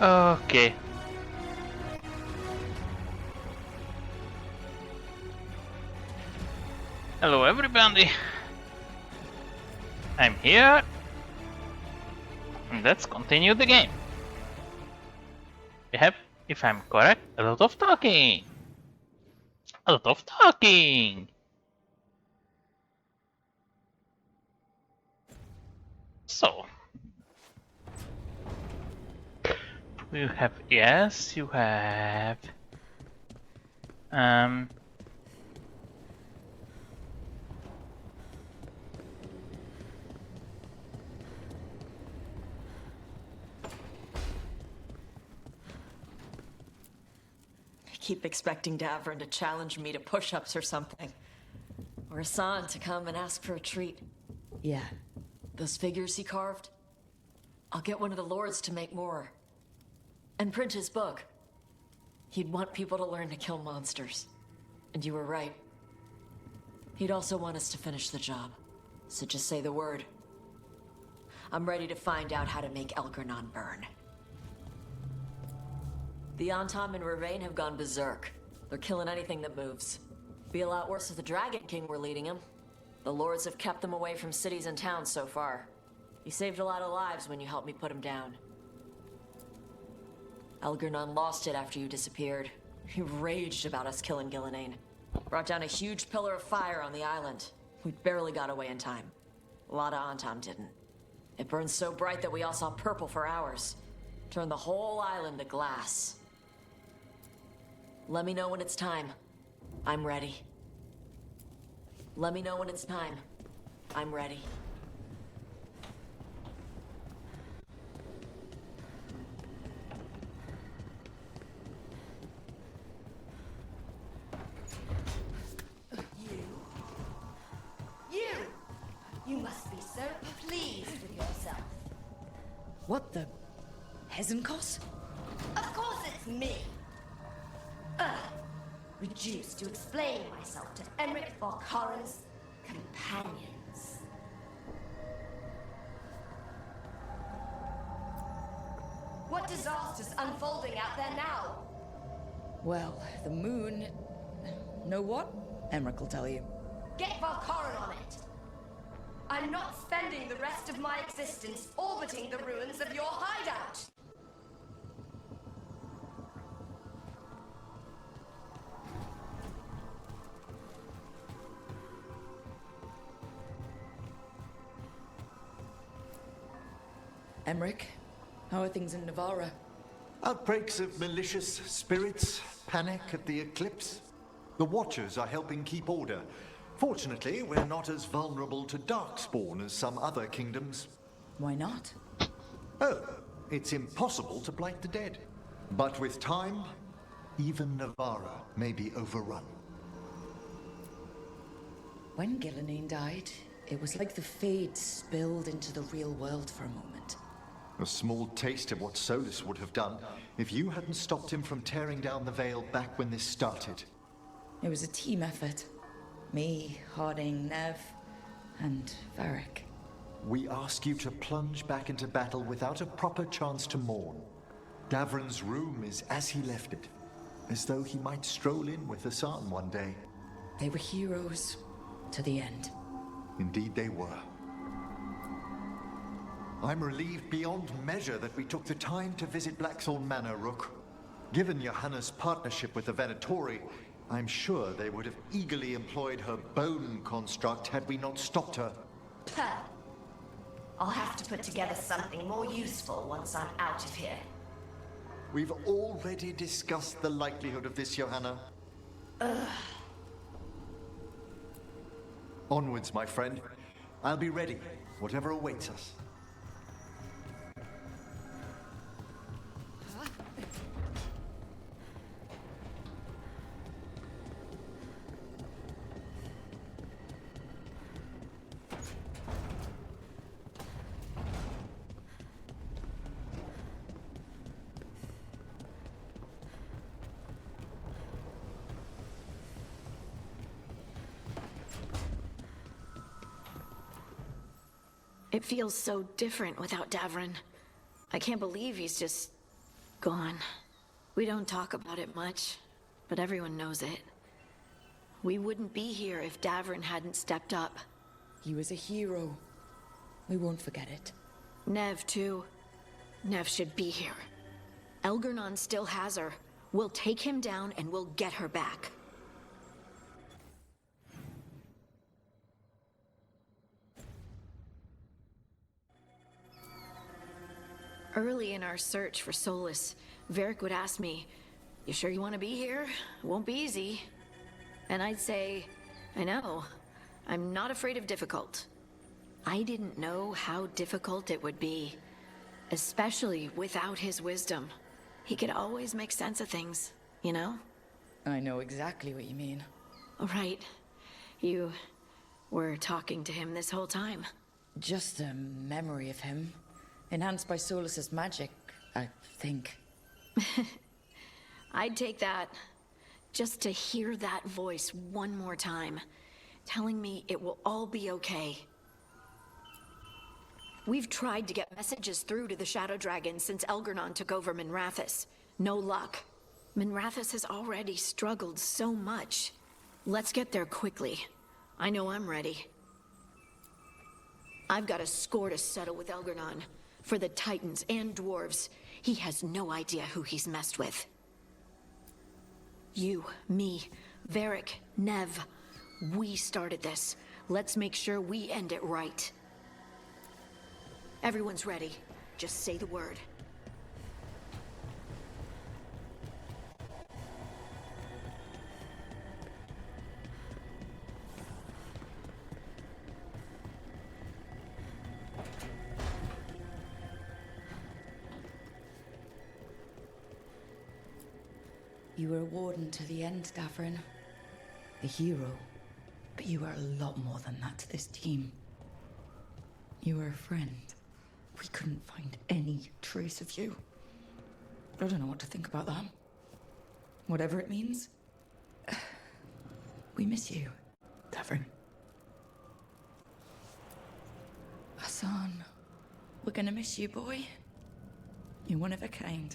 Okay. Hello everybody. I'm here. And let's continue the game. We have, if I'm correct, a lot of talking. A lot of talking. So. You have, yes, you have. I keep expecting Davrin to challenge me to push-ups or something. Or Hassan to come and ask for a treat. Yeah. Those figures he carved? I'll get one of the lords to make more. And print his book. He'd want people to learn to kill monsters. And you were right. He'd also want us to finish the job. So just say the word. I'm ready to find out how to make Elgernon burn. The Antam and Ravain have gone berserk. They're killing anything that moves. Be a lot worse if the Dragon King were leading them. The lords have kept them away from cities and towns so far. You saved a lot of lives when you helped me put him down. Elgernon lost it after you disappeared. He raged about us killing Gillenane. Brought down a huge pillar of fire on the island. We barely got away in time. A lot of Antam didn't. It burned so bright that we all saw purple for hours. Turned the whole island to glass. Let me know when it's time. I'm ready. Let me know when it's time. I'm ready. You must be so pleased with yourself. What the? Hezenkos? Of course it's me! Reduced to explain myself to Emric Valkaran's companions. What disaster's unfolding out there now? Well, the moon... Know what? Emric will tell you. Get Valkaran on it! I'm not spending the rest of my existence orbiting the ruins of your hideout! Emric, how are things in Navarra? Outbreaks of malicious spirits, panic at the eclipse. The Watchers are helping keep order. Fortunately, we're not as vulnerable to darkspawn as some other kingdoms. Why not? Oh, it's impossible to blight the dead. But with time, even Navarra may be overrun. When Gillenane died, it was like the Fade spilled into the real world for a moment. A small taste of what Solus would have done if you hadn't stopped him from tearing down the Veil back when this started. It was a team effort. Me, Harding, Nev, and Varric. We ask you to plunge back into battle without a proper chance to mourn. Davrin's room is as he left it, as though he might stroll in with Hassan one day. They were heroes to the end. Indeed they were. I'm relieved beyond measure that we took the time to visit Blackthorn Manor, Rook. Given Johanna's partnership with the Venatori, I'm sure they would have eagerly employed her bone construct had we not stopped her. Puh. I'll have to put together something more useful once I'm out of here. We've already discussed the likelihood of this, Johanna. Onwards, my friend. I'll be ready, whatever awaits us. It feels so different without Davrin. I can't believe he's just Gone. We don't talk about it much, but everyone knows it. We wouldn't be here if Davrin hadn't stepped up. He was a hero. We won't forget it. Nev, too. Nev should be here. Elgernon still has her. We'll take him down and we'll get her back. Early in our search for Solus, Varric would ask me, "You sure you want to be here? It won't be easy." And I'd say, "I know. I'm not afraid of difficult." I didn't know how difficult it would be, especially without his wisdom. He could always make sense of things, you know? I know exactly what you mean. Right. You were talking to him this whole time. Just a memory of him. Enhanced by Solus's magic, I think. I'd take that. Just to hear that voice one more time, telling me it will all be okay. We've tried to get messages through to the Shadow Dragon since Elgernon took over Minrathous. No luck. Minrathous has already struggled so much. Let's get there quickly. I know I'm ready. I've got a score to settle with Elgernon. For the Titans and Dwarves, he has no idea who he's messed with. You, me, Varric, Nev, we started this. Let's make sure we end it right. Everyone's ready. Just say the word. You were a warden to the end, Davrin. A hero. But you were a lot more than that to this team. You were a friend. We couldn't find any trace of you. I don't know what to think about that. Whatever it means. We miss you, Davrin. Hassan, we're gonna miss you, boy. You're one of a kind.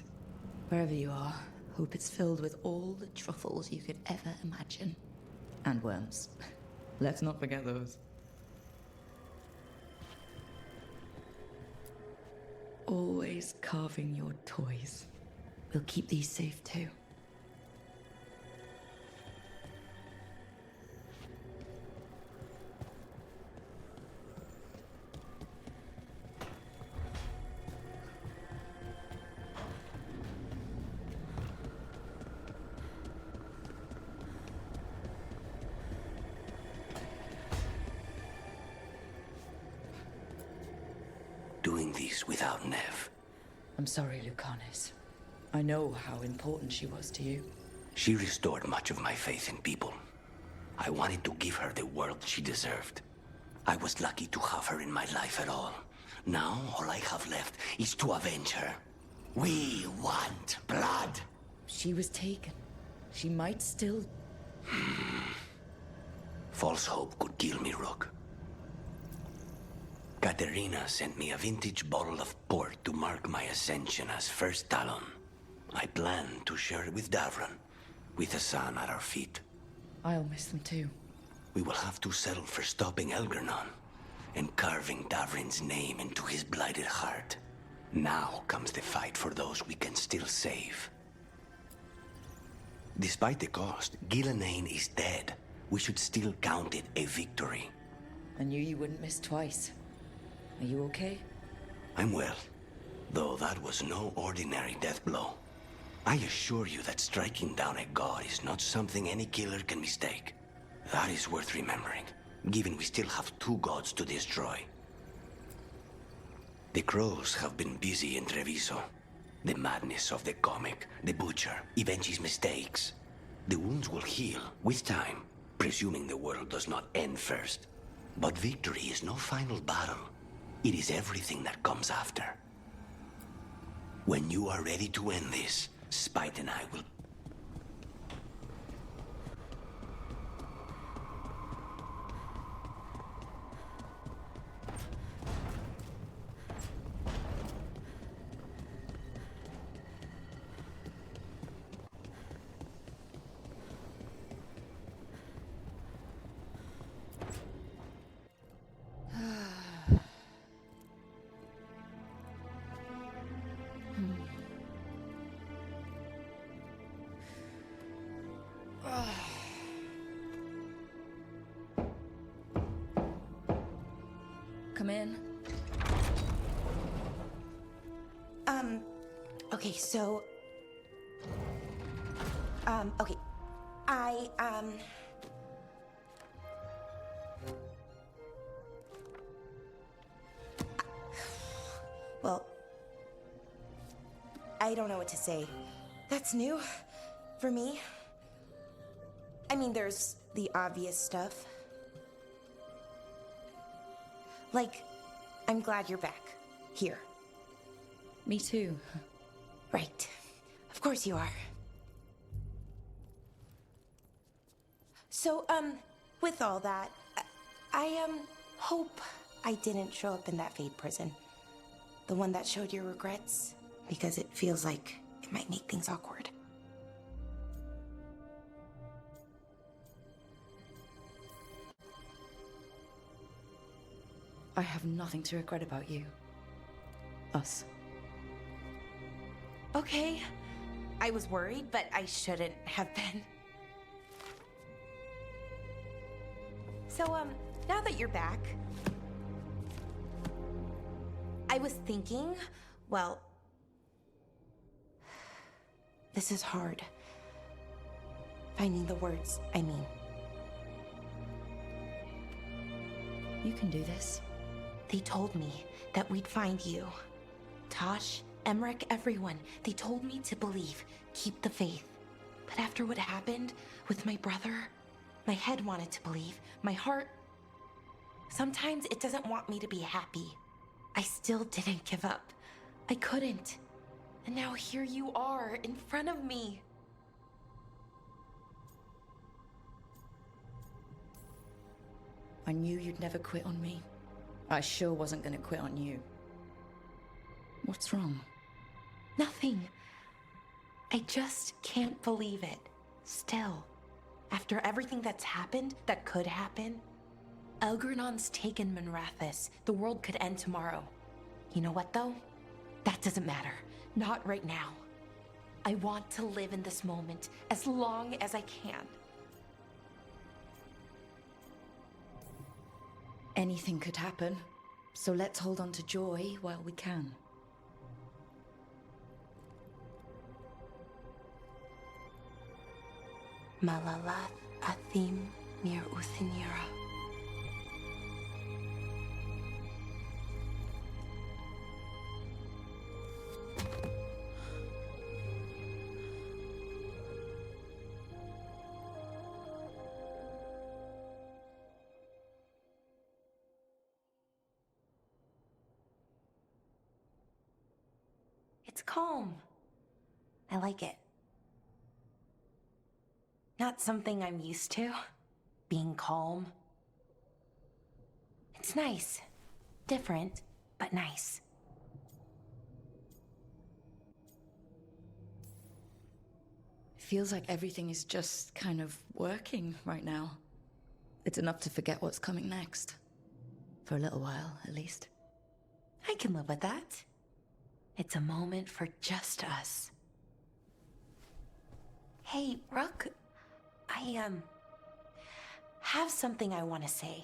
Wherever you are, hope it's filled with all the truffles you could ever imagine. And worms. Let's not forget those. Always carving your toys. We'll keep these safe too. Doing this without Nev. I'm sorry, Lucanis. I know how important she was to you. She restored much of my faith in people. I wanted to give her the world she deserved. I was lucky to have her in my life at all. Now, all I have left is to avenge her. We want blood. She was taken. She might still... False hope could kill me, Rook. Katerina sent me a vintage bottle of port to mark my ascension as First Talon. I plan to share it with Davrin, with Hassan at our feet. I'll miss them too. We will have to settle for stopping Elgernon and carving Davrin's name into his blighted heart. Now comes the fight for those we can still save. Despite the cost, Gillenane is dead. We should still count it a victory. I knew you wouldn't miss twice. Are you okay? I'm well, though that was no ordinary death blow. I assure you that striking down a god is not something any killer can mistake. That is worth remembering, given we still have 2 gods to destroy. The crows have been busy in Treviso. The madness of the comic, the butcher, Evenchi's mistakes. The wounds will heal, with time, presuming the world does not end first. But victory is no final battle. It is everything that comes after. When you are ready to end this, Spite and I will... come in? Okay, so... okay. Well... I don't know what to say. That's new for me. I mean, there's the obvious stuff. Like, I'm glad you're back. Here. Me too. Right. Of course you are. So, with all that, I hope I didn't show up in that Fade prison. The one that showed your regrets, because it feels like it might make things awkward. I have nothing to regret about you. Us. Okay. I was worried, but I shouldn't have been. So, now that you're back, I was thinking, well, this is hard. Finding the words, I mean. You can do this. They told me that we'd find you. Tosh, Emmerich, everyone. They told me to believe, keep the faith. But after what happened with my brother, my head wanted to believe. My heart, sometimes it doesn't want me to be happy. I still didn't give up. I couldn't. And now here you are, in front of me. I knew you'd never quit on me. I sure wasn't gonna quit on you. What's wrong? Nothing. I just can't believe it. Still. After everything that's happened, that could happen, Elgernon's taken Manrathis. The world could end tomorrow. You know what, though? That doesn't matter. Not right now. I want to live in this moment as long as I can. Anything could happen, so let's hold on to joy while we can. Malalath Athim Mir Uthinira. It's calm. I like it. Not something I'm used to, being calm. It's nice. Different, but nice. Feels like everything is just kind of working right now. It's enough to forget what's coming next. For a little while, at least. I can live with that. It's a moment for just us. Hey, Rook. I, have something I want to say.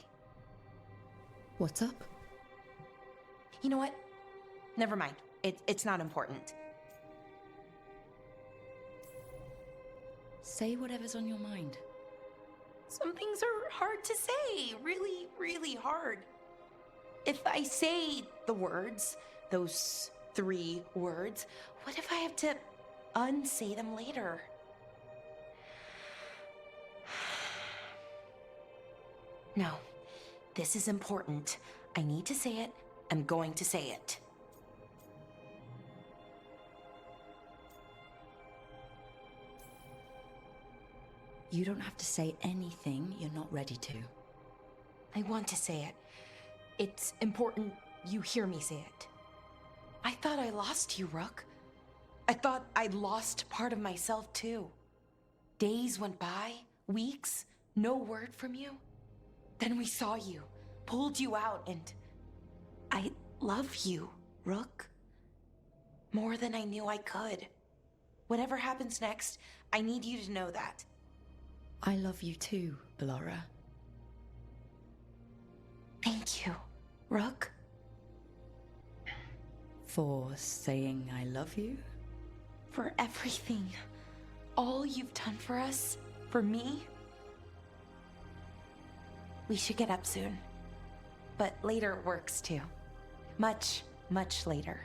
What's up? You know what? Never mind. It's not important. Say whatever's on your mind. Some things are hard to say. Really, really hard. If I say the words, those 3 words, what if I have to unsay them later? No, this is important. I need to say it. I'm going to say it. You don't have to say anything you're not ready to. I want to say it. It's important you hear me say it. I thought I lost you, Rook. I thought I'd lost part of myself, too. Days went by, weeks, no word from you. Then we saw you, pulled you out, and I love you, Rook. More than I knew I could. Whatever happens next, I need you to know that. I love you too, Bellora. Thank you, Rook? For saying I love you? For everything. All you've done for us. For me. We should get up soon. But later works too. Much, much later.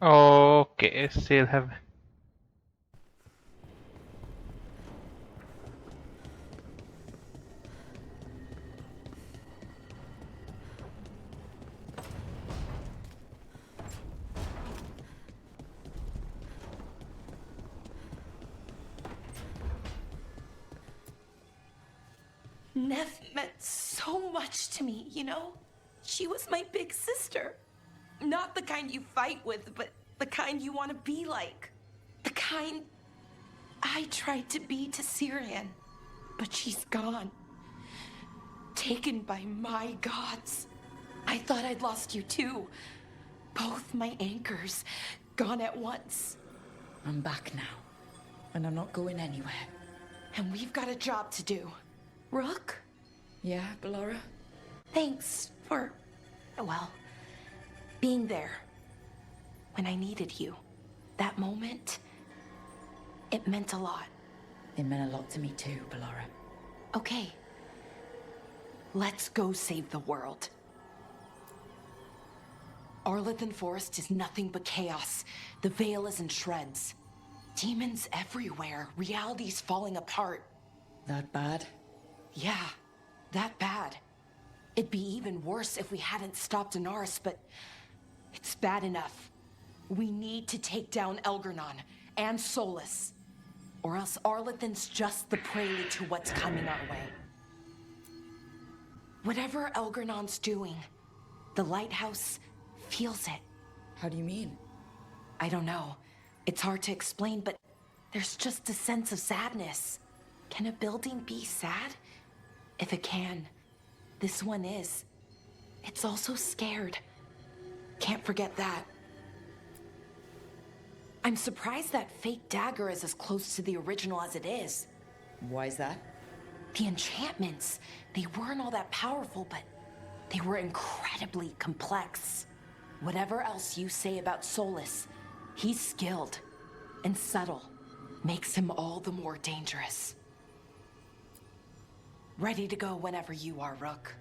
Okay, still have. Nev meant so much to me, you know? She was my big sister. Not the kind you fight with, but the kind you want to be like. The kind I tried to be to Syrian. But she's gone. Taken by my gods. I thought I'd lost you too. Both my anchors gone at once. I'm back now. And I'm not going anywhere. And we've got a job to do. Rook? Yeah, Ballora? Thanks for, well, being there when I needed you. That moment, it meant a lot. It meant a lot to me too, Ballora. Okay. Let's go save the world. Arlithan Forest is nothing but chaos. The Veil is in shreds. Demons everywhere. Reality's falling apart. That bad? Yeah, that bad. It'd be even worse if we hadn't stopped Inaris, but it's bad enough. We need to take down Elgernon and Solus, or else Arlithan's just the prelude to what's coming our way. Whatever Elgernon's doing, the lighthouse feels it. How do you mean? I don't know. It's hard to explain, but there's just a sense of sadness. Can a building be sad? If it can, this one is. It's also scared. Can't forget that. I'm surprised that fake dagger is as close to the original as it is. Why is that? The enchantments, they weren't all that powerful, but they were incredibly complex. Whatever else you say about Solus, he's skilled and subtle. Makes him all the more dangerous. Ready to go whenever you are, Rook.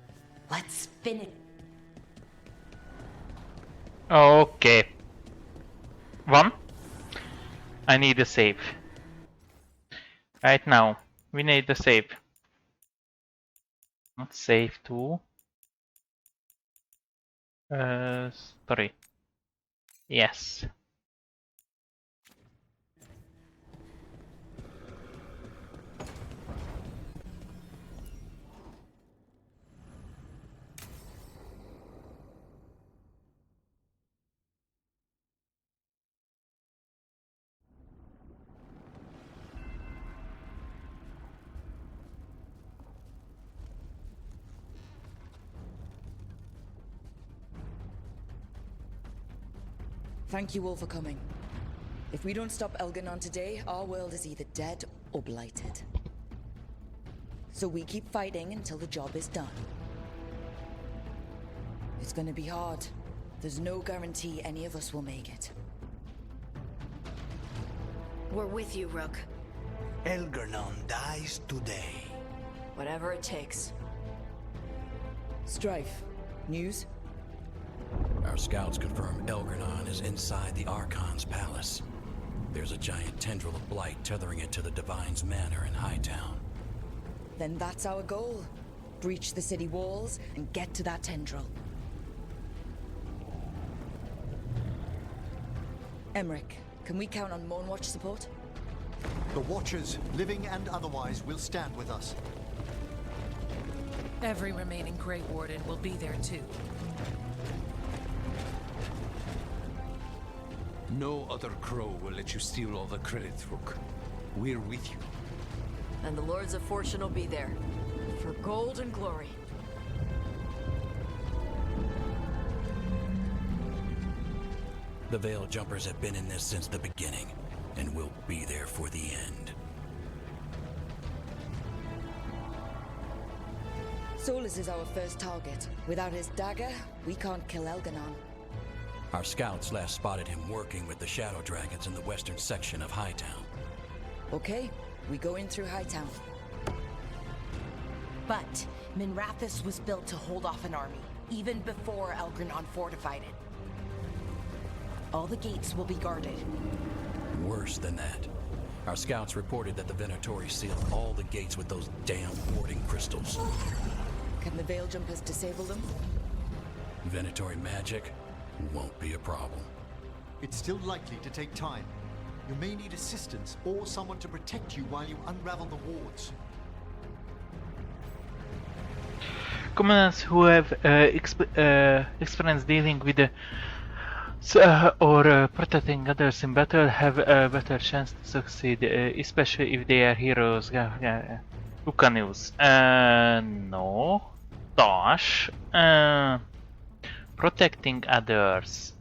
Let's finish. Okay. One. I need a save. Right now, we need a save. Not save 2. 3. Yes. Thank you all for coming. If we don't stop Elgernon today, our world is either dead or blighted. So we keep fighting until the job is done. It's gonna be hard. There's no guarantee any of us will make it. We're with you, Rook. Elgernon dies today. Whatever it takes. Strife, news? Our scouts confirm Elgernon is inside the Archon's palace. There's a giant tendril of blight tethering it to the Divine's manor in Hightown. Then that's our goal. Breach the city walls and get to that tendril. Emmerich, can we count on Moonwatch support? The Watchers, living and otherwise, will stand with us. Every remaining Grey Warden will be there too. No other crow will let you steal all the credit, Rook. We're with you. And the Lords of Fortune will be there. For gold and glory. The Veil Jumpers have been in this since the beginning, and will be there for the end. Solus is our first target. Without his dagger, we can't kill Elganon. Our scouts last spotted him working with the Shadow Dragons in the western section of Hightown. Okay, we go in through Hightown. But Minrathous was built to hold off an army, even before Elgranon fortified it. All the gates will be guarded. Worse than that. Our scouts reported that the Venatori sealed all the gates with those damn warding crystals. Can the Veil Jumpers disable them? Venatori magic won't be a problem. It's still likely to take time. You may need assistance or someone to protect you while you unravel the wards. Commanders who have experience dealing with or protecting others in battle have a better chance to succeed, especially if they are heroes. Lucanus. No. Tosh. Protecting others.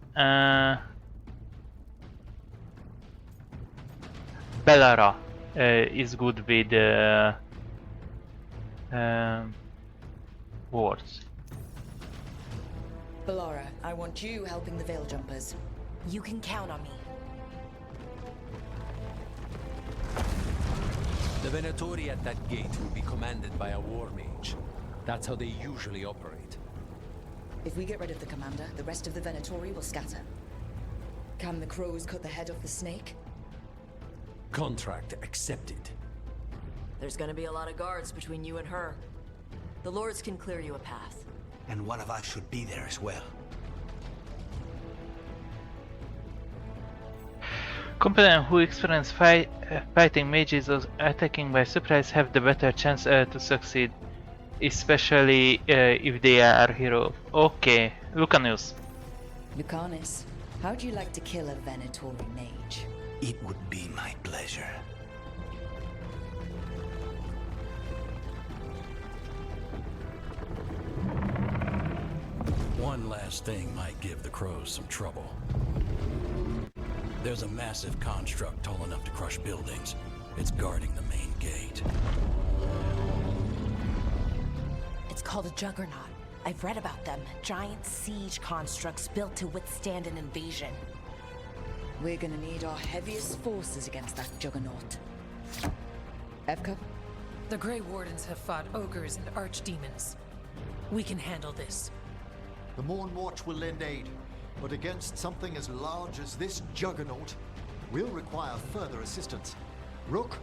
Bellara is good with wards. Bellara, I want you helping the Veil Jumpers. You can count on me. The Venatori at that gate will be commanded by a war mage. That's how they usually operate. If we get rid of the commander, the rest of the Venatori will scatter. Can the crows cut the head off the snake? Contract accepted. There's gonna be a lot of guards between you and her. The Lords can clear you a path. And one of us should be there as well. Competent who experience fighting mages or attacking by surprise have the better chance to succeed, especially if they are hero. Okay, Lucanus. Lucanus, how'd you like to kill a Venatori mage? It would be my pleasure. One last thing might give the crows some trouble. There's a massive construct tall enough to crush buildings. It's guarding the main gate. It's called a Juggernaut. I've read about them. Giant siege constructs built to withstand an invasion. We're gonna need our heaviest forces against that Juggernaut. Evka? The Grey Wardens have fought ogres and archdemons. We can handle this. The Morn Watch will lend aid, but against something as large as this Juggernaut, we'll require further assistance. Rook?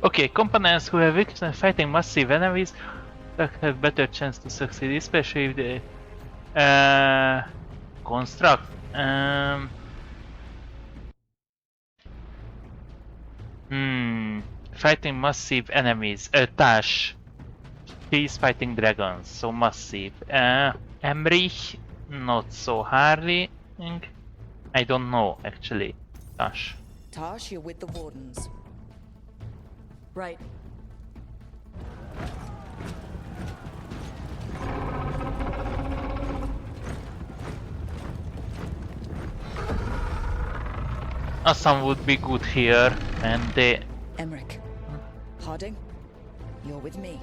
Okay, components who have experience fighting massive enemies have better chance to succeed, especially if they construct. Fighting massive enemies. Tash. He's fighting dragons, so massive. Emrich, not so hardly. I don't know actually. Tash. Tash, you're with the Wardens. Right. Some would be good here, and they... Emmerich. Harding, you're with me.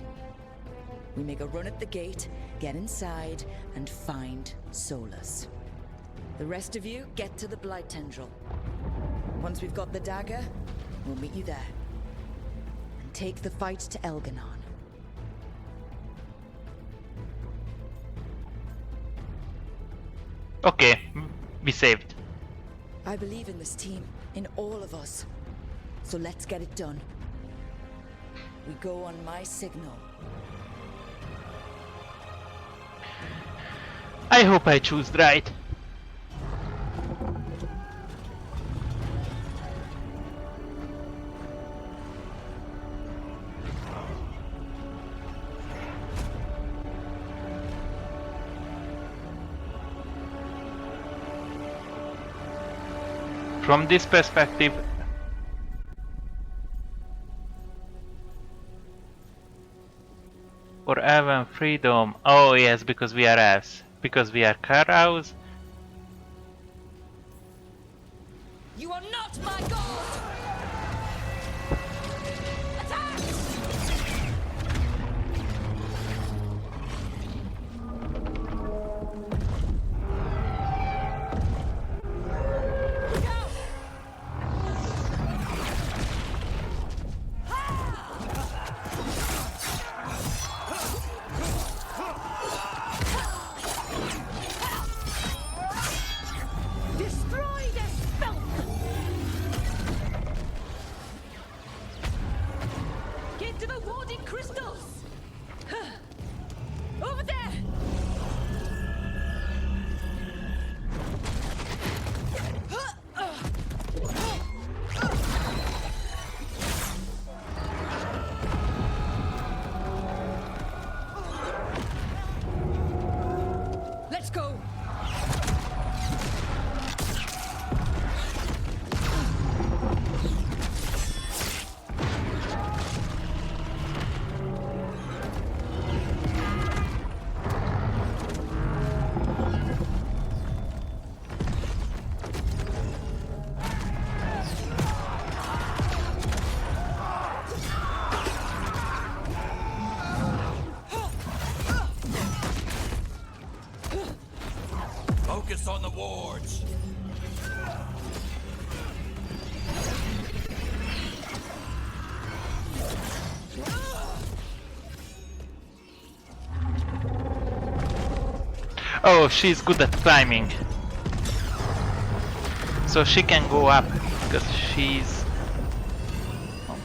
We make a run at the gate, get inside, and find Solus. The rest of you, get to the Blight Tendril. Once we've got the dagger, we'll meet you there. And take the fight to Elganon. Okay, be saved. I believe in this team, in all of us. So let's get it done. We go on my signal. I hope I choose right. From this perspective, Or even freedom. Oh yes, because we are elves. Because we are cows. You are not my god! Attack! Destroy this filth! Get to the warding crystals! Over there! Let's go! Focus on the wards. Oh, she's good at climbing. So she can go up because she's monk.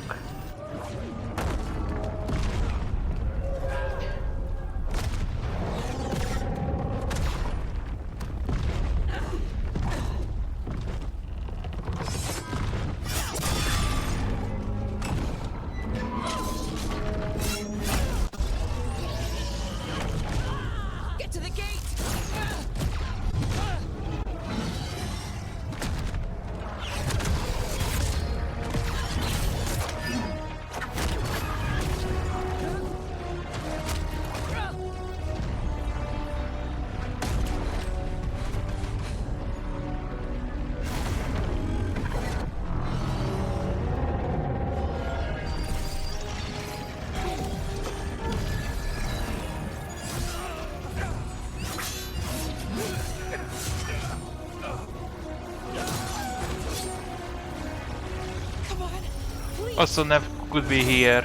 Get to the gate! Come on, please! Also, Nev could be here.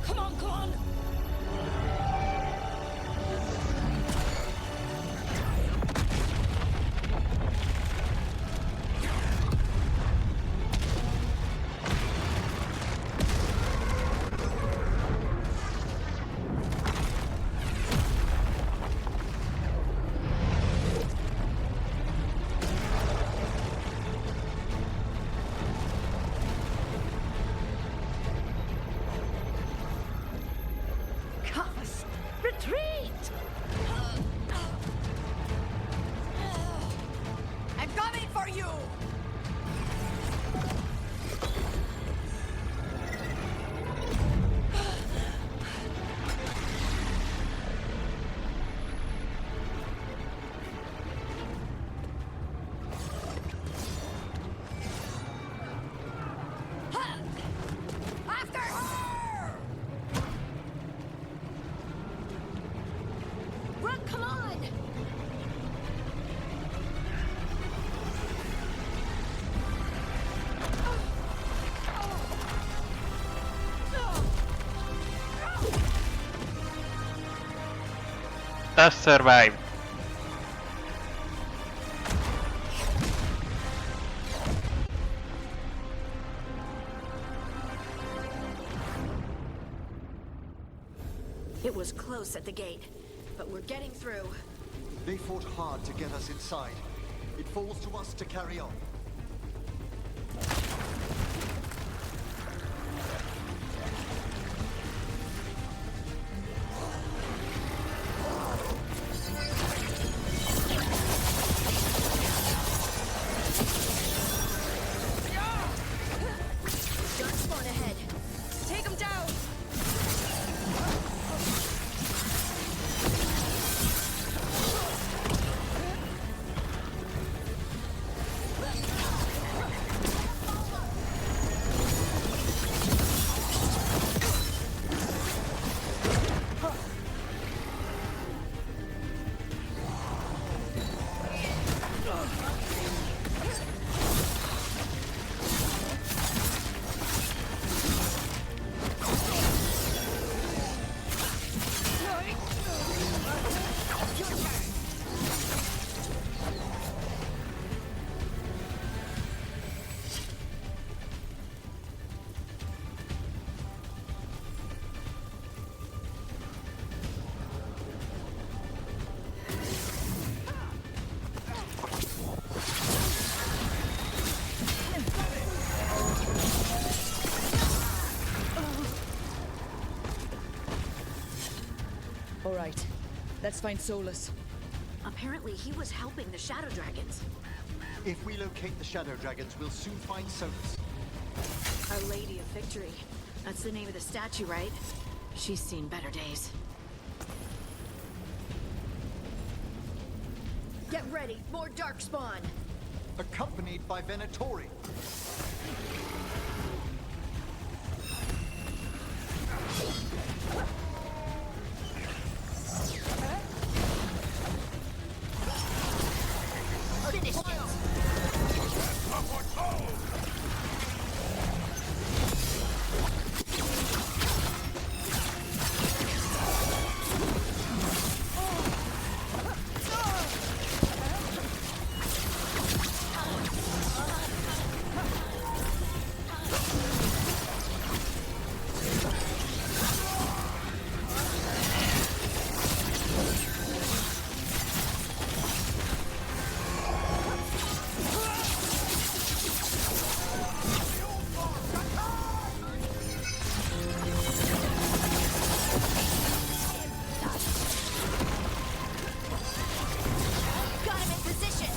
Come on, come on! Cuz, retreat! I'm coming for you! After her! Run, come on! Tash survived. It was close at the gate, but we're getting through. They fought hard to get us inside. It falls to us to carry on. All right. Let's find Solus. Apparently, he was helping the Shadow Dragons. If we locate the Shadow Dragons, we'll soon find Solus. Our Lady of Victory. That's the name of the statue, right? She's seen better days. Get ready, more Darkspawn! Accompanied by Venatori. Finish it! Got him in position!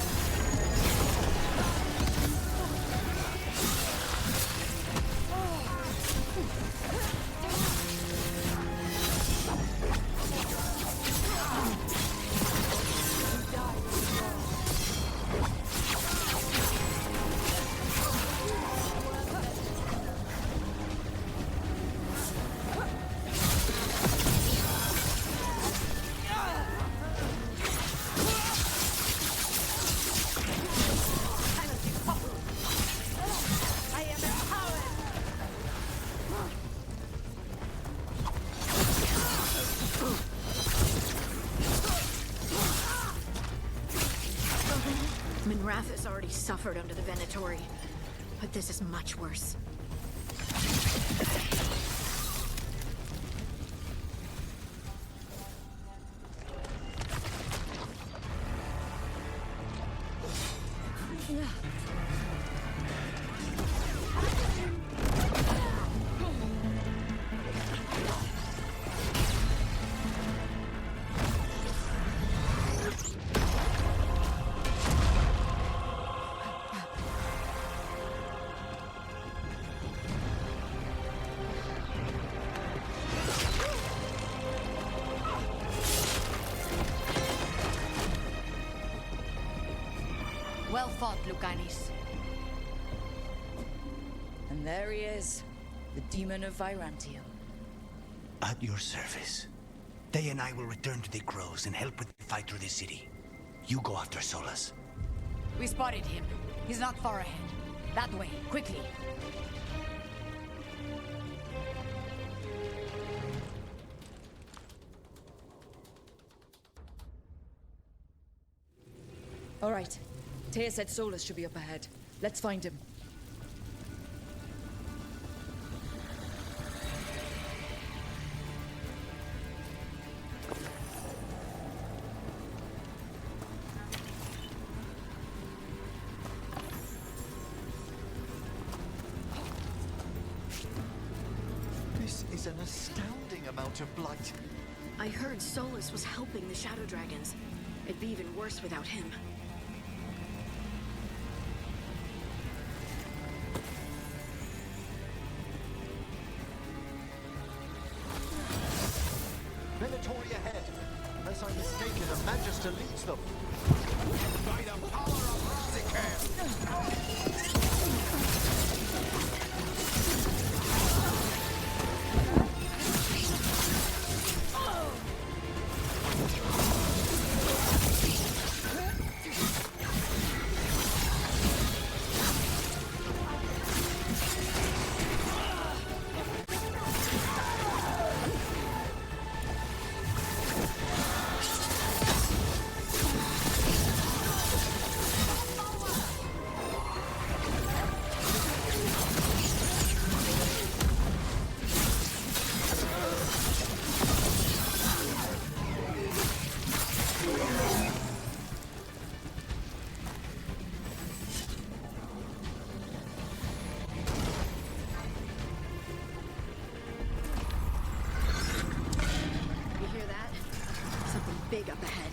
I am empowered! Minrathous already suffered under the Venatori, but this is much worse. Well fought, Lucanis. And there he is, the demon of Virantium. At your service. They and I will return to the Crows and help with the fight through the city. You go after Solus. We spotted him. He's not far ahead. That way, quickly. All right. Taya said Solus should be up ahead. Let's find him. This is an astounding amount of blight. I heard Solus was helping the Shadow Dragons. It'd be even worse without him. Venatori ahead. Unless I'm mistaken, a Magister leads them. By the power of big up ahead.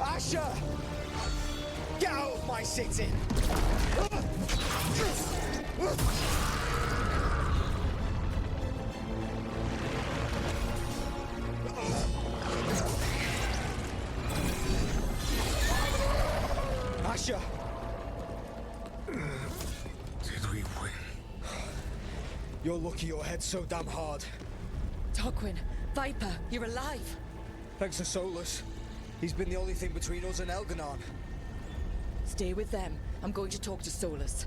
Asher! Get out of my city! Asher! Did we win? You're lucky your head's so damn hard. Tarquin, Viper, you're alive. Thanks to Solus. He's been the only thing between us and Elganon. Stay with them. I'm going to talk to Solus.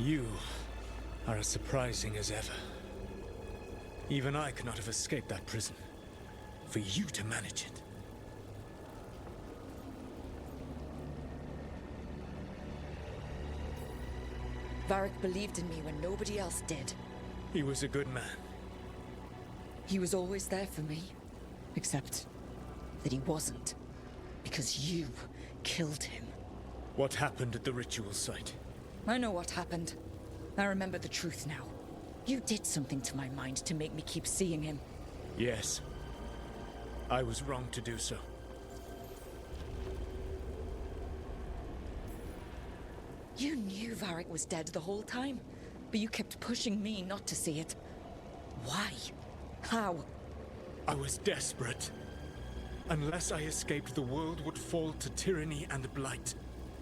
You are as surprising as ever. Even I could not have escaped that prison. For you to manage it. Varric believed in me when nobody else did. He was a good man. He was always there for me. Except that he wasn't. Because you killed him. What happened at the ritual site? I know what happened. I remember the truth now. You did something to my mind to make me keep seeing him. Yes. I was wrong to do so. You knew Varric was dead the whole time, but you kept pushing me not to see it. Why? How? I was desperate. Unless I escaped, the world would fall to tyranny and blight.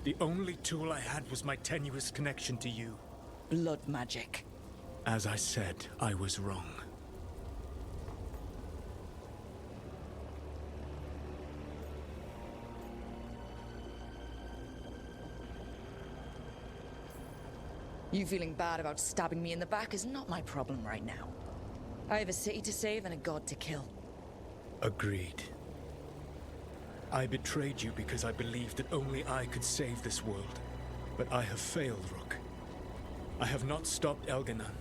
The only tool I had was my tenuous connection to you. Blood magic. As I said, I was wrong. You feeling bad about stabbing me in the back is not my problem right now. I have a city to save and a god to kill. Agreed. I betrayed you because I believed that only I could save this world. But I have failed, Rook. I have not stopped Elganon.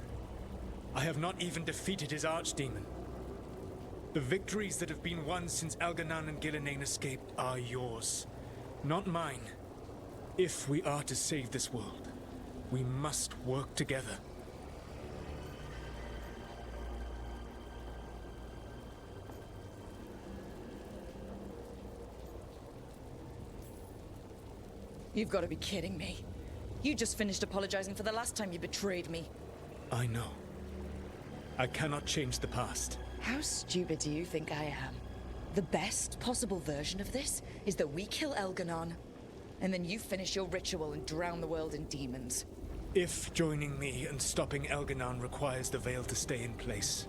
I have not even defeated his archdemon. The victories that have been won since Elganon and Gillenane escaped are yours, not mine. If we are to save this world, we must work together. You've got to be kidding me. You just finished apologizing for the last time you betrayed me. I know. I cannot change the past. How stupid do you think I am? The best possible version of this is that we kill Elganon, and then you finish your ritual and drown the world in demons. If joining me and stopping Elganon requires the Veil to stay in place,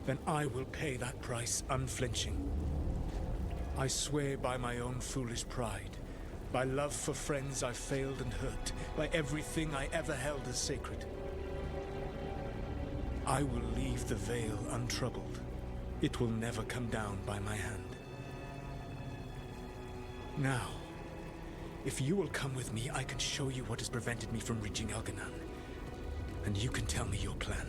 then I will pay that price unflinching. I swear by my own foolish pride, by love for friends I failed and hurt, by everything I ever held as sacred. I will leave the Veil untroubled. It will never come down by my hand. Now, if you will come with me, I can show you what has prevented me from reaching Elganon. And you can tell me your plan.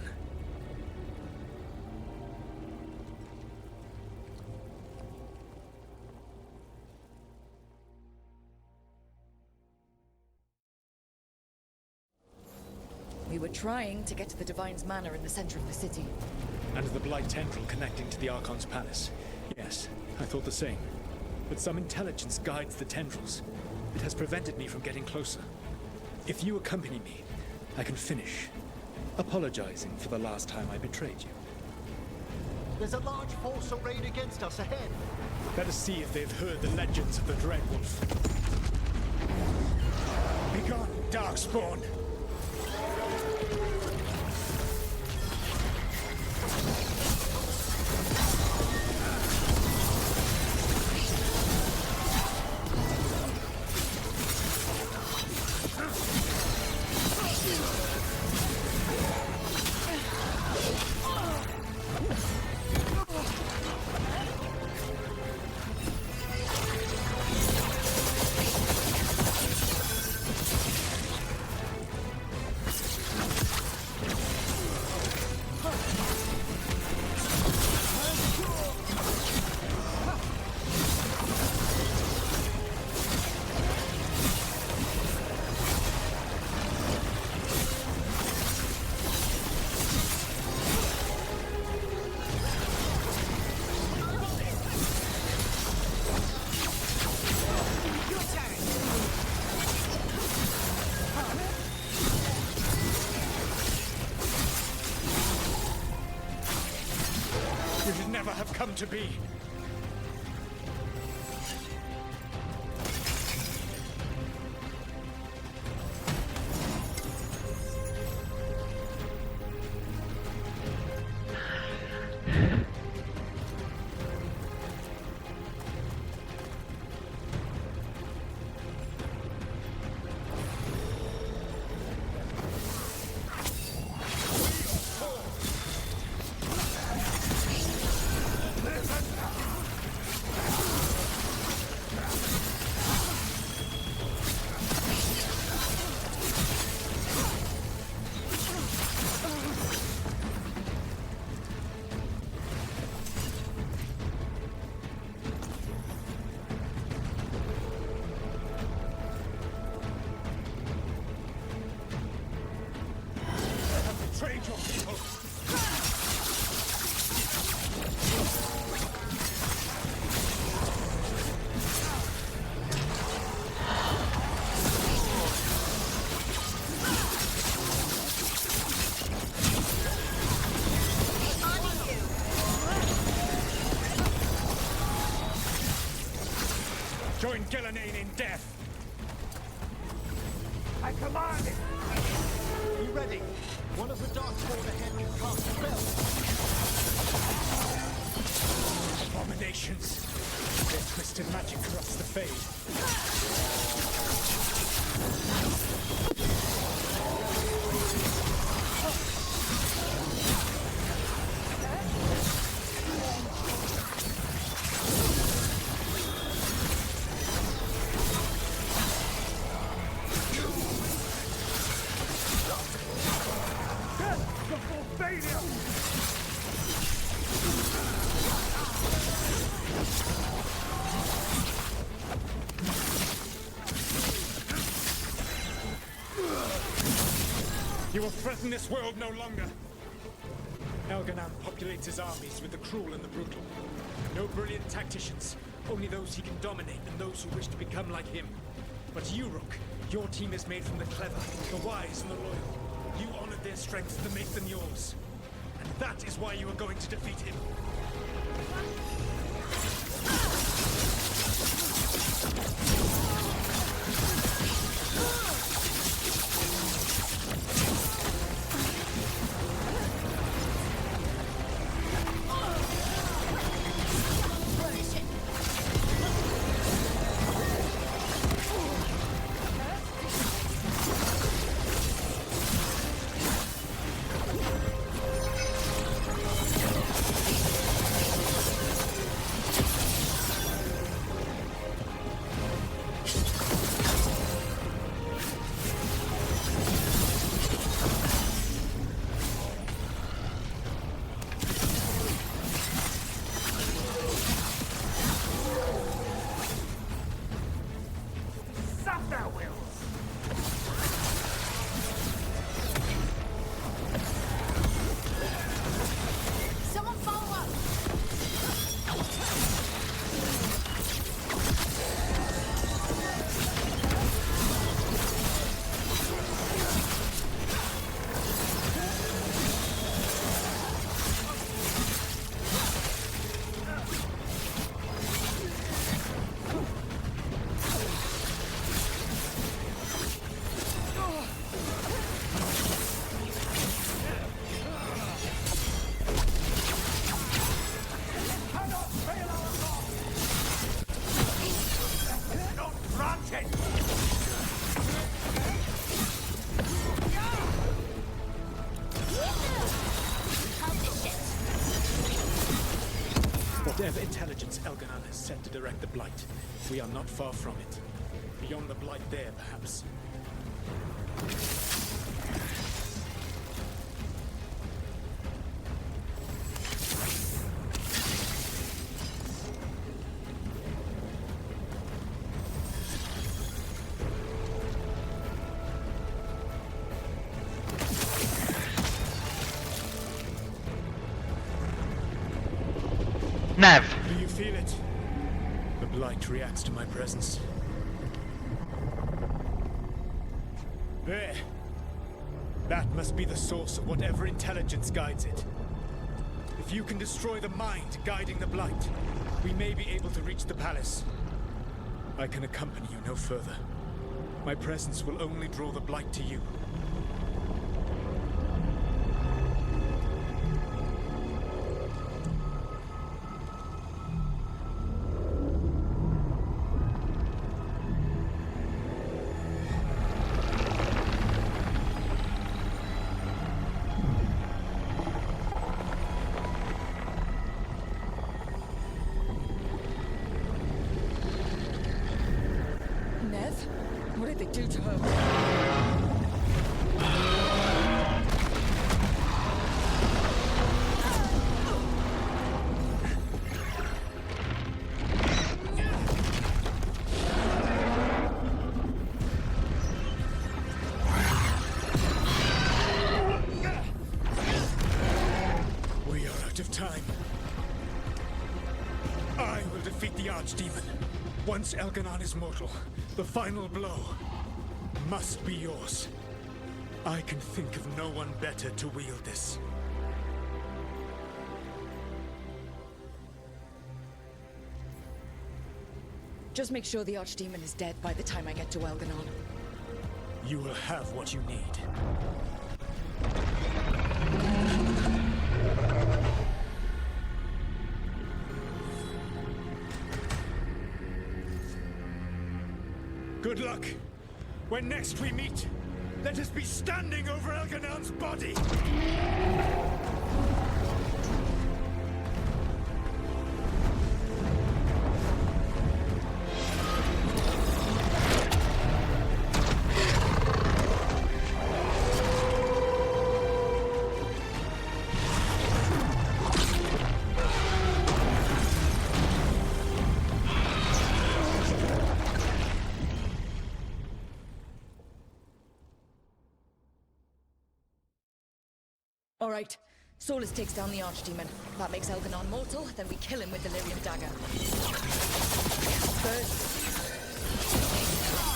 We were trying to get to the Divine's Manor in the center of the city. And the Blight Tendril connecting to the Archon's palace. Yes, I thought the same. but some intelligence guides the tendrils. It has prevented me from getting closer. If you accompany me, I can finish, apologizing for the last time I betrayed you. There's a large force arrayed against us ahead. Let us see if they've heard the legends of the Dreadwolf. Begone, Darkspawn! You should never have come to be. Betrayed your people. Join Gillenane in death. I command it! Be ready. One of the Darkspawn ahead can cast spells. Abominations. Their twisted magic corrupts the Fade. You will threaten this world no longer. Elganan populates his armies with the cruel and the brutal. No brilliant tacticians, only those he can dominate and those who wish to become like him. But you, Rook, your team is made from the clever, the wise and the loyal. You honored their strengths to make them yours. And that is why you are going to defeat him. Whatever intelligence Elganon has sent to direct the Blight, we are not far from it. Beyond the Blight there, perhaps. Nav! Do you feel it? The Blight reacts to my presence. There! That must be the source of whatever intelligence guides it. If you can destroy the mind guiding the Blight, we may be able to reach the palace. I can accompany you no further. My presence will only draw the Blight to you. Nev? What did they do to her? We are out of time. I will defeat the Archdemon. Once Elganon is mortal, the final blow must be yours. I can think of no one better to wield this. Just make sure the Archdemon is dead by the time I get to Elganon. You will have what you need. Good luck. When next we meet, let us be standing over Elganon's body. All right. Solus takes down the Archdemon. That makes Elganon mortal, then we kill him with the Lyrium dagger. First,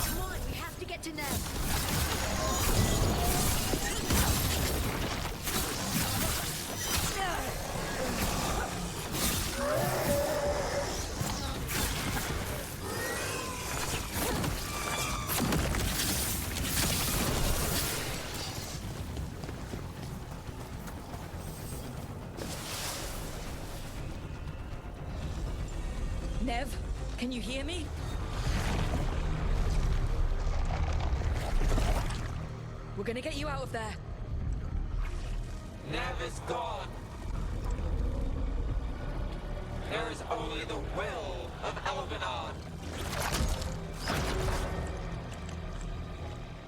Come on, we have to get to Nev. Nev, can you hear me? We're gonna get you out of there. Nev is gone. There is only the will of Elganon.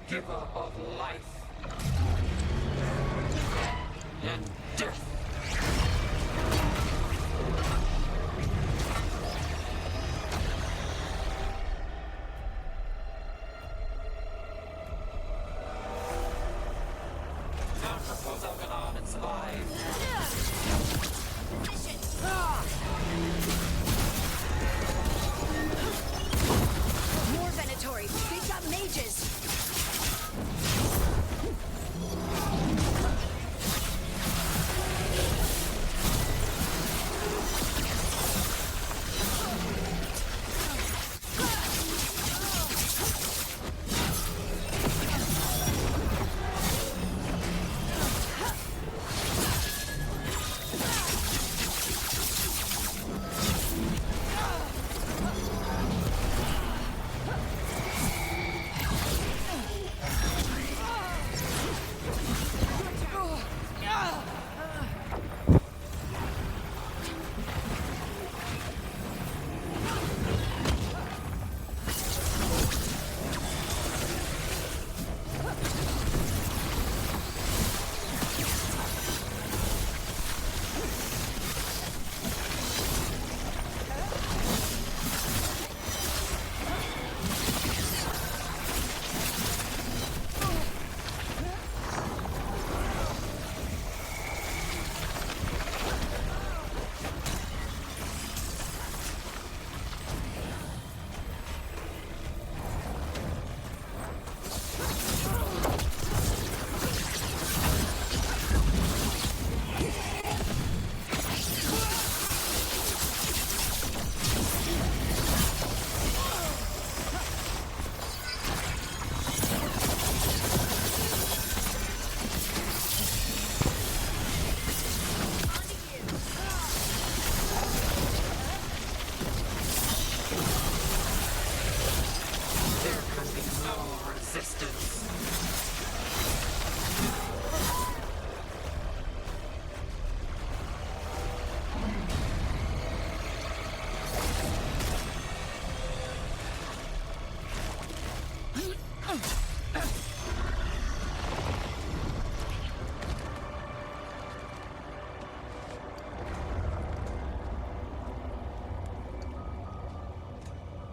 Giver of life and death. Time to force Elganon and survive. More Venatori. They've got mages. no resistance.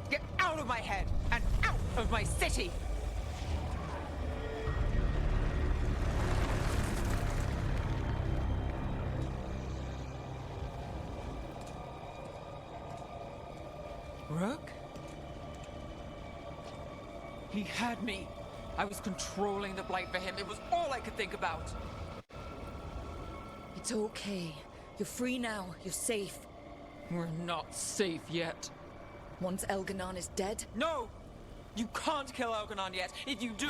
Get out of my head and out of my city! Rook? He had me. I was controlling the blight for him. It was all I could think about. It's okay. You're free now. You're safe. We're not safe yet. Once Elganon is dead? No! You can't kill Elganon yet. If you do...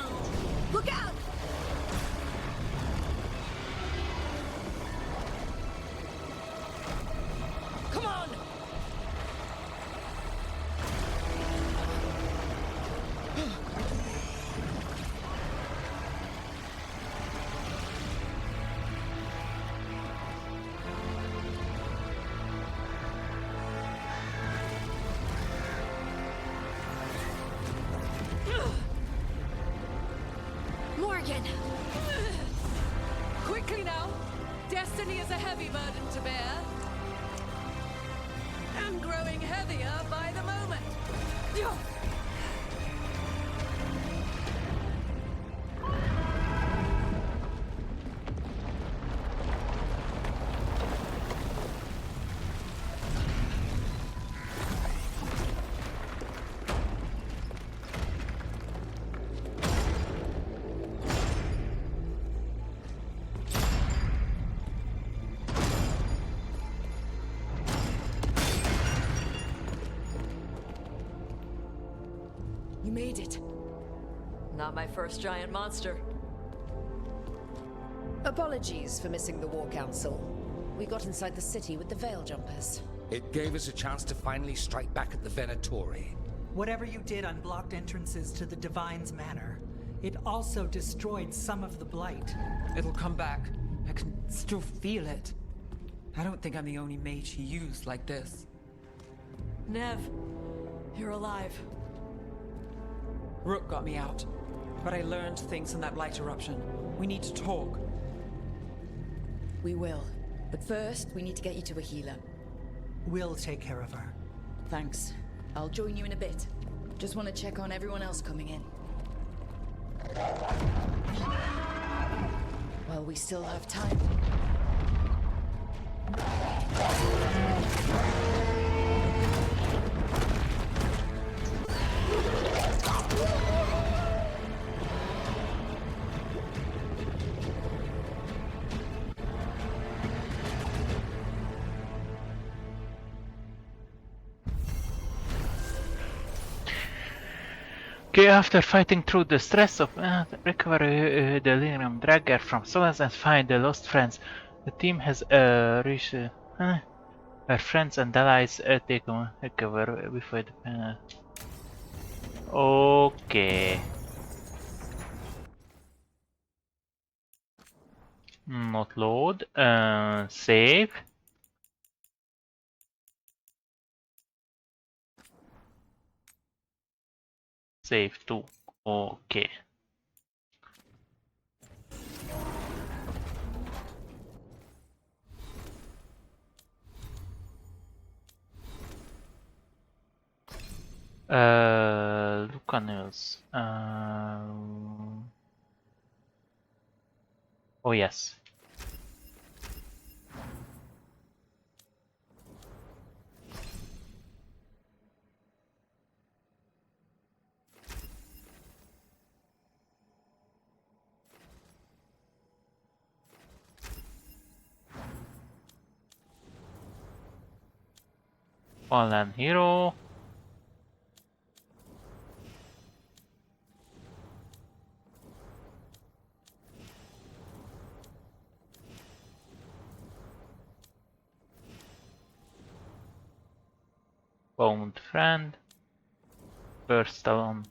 Look out! Come on! Morgan! Quickly now! Destiny is a heavy burden to bear. And growing heavier by the moment. You made it. Not my first giant monster. Apologies for missing the War Council. We got inside the city with the Veil Jumpers. It gave us a chance to finally strike back at the Venatori. Whatever you did unblocked entrances to the Divine's Manor. It also destroyed some of the Blight. It'll come back. I can still feel it. I don't think I'm the only mage he used like this. Nev, you're alive. Rook got me out, but I learned things from that blight eruption. We need to talk. We will. But first, we need to get you to a healer. We'll take care of her. Thanks. I'll join you in a bit. Just want to check on everyone else coming in. Well, we still have time. Okay, after fighting through the stress of recover Delirium Dragger from Solace and find the lost friends, the team has reached where friends and allies take on recover before the panel. Okay. Not load. Save. Save 2. Okay. Lucanus. Oh yes. Fallen hero. Bound friend. Burst on.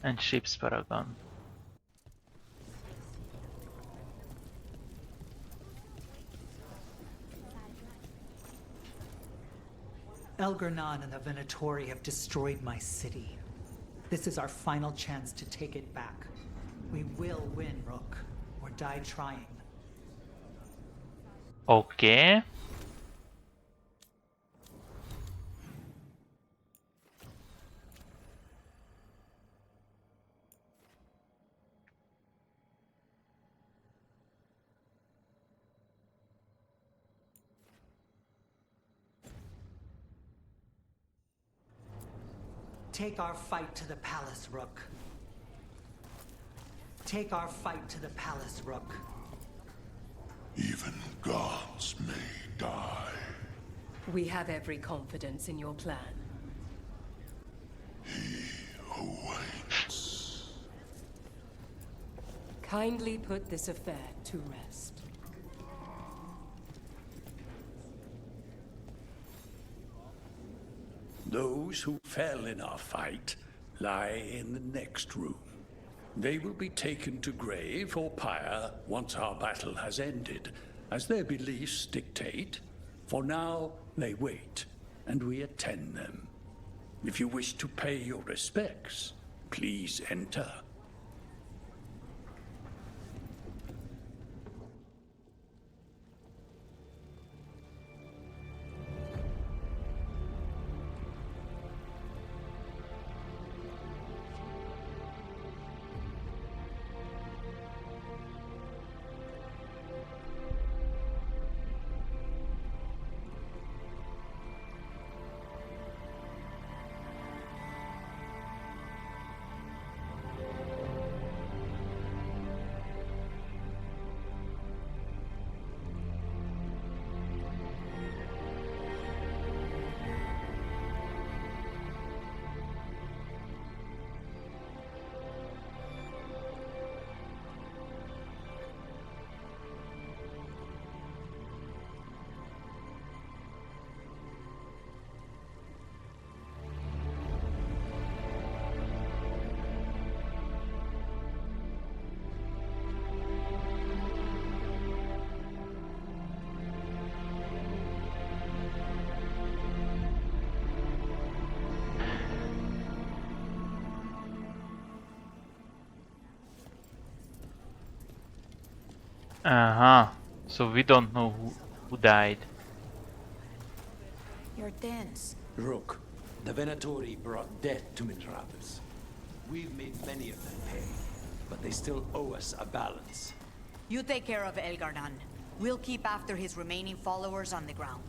And ship's paragon. Elgar'nan and the Venatori have destroyed my city. This is our final chance to take it back. We will win, Rook, or die trying. Okay. Take our fight to the palace, Rook. Take our fight to the palace, Rook. Even gods may die. We have every confidence in your plan. He awaits. Kindly put this affair to rest. Those who fell in our fight lie in the next room. They will be taken to grave or pyre once our battle has ended, as their beliefs dictate. For now, they wait, and we attend them. If you wish to pay your respects, please enter. Uh-huh. So we don't know who died. You're dense. Rook, the Venatori brought death to Minravis. We've made many of them pay, but they still owe us a balance. You take care of Elgar'nan. We'll keep after his remaining followers on the ground.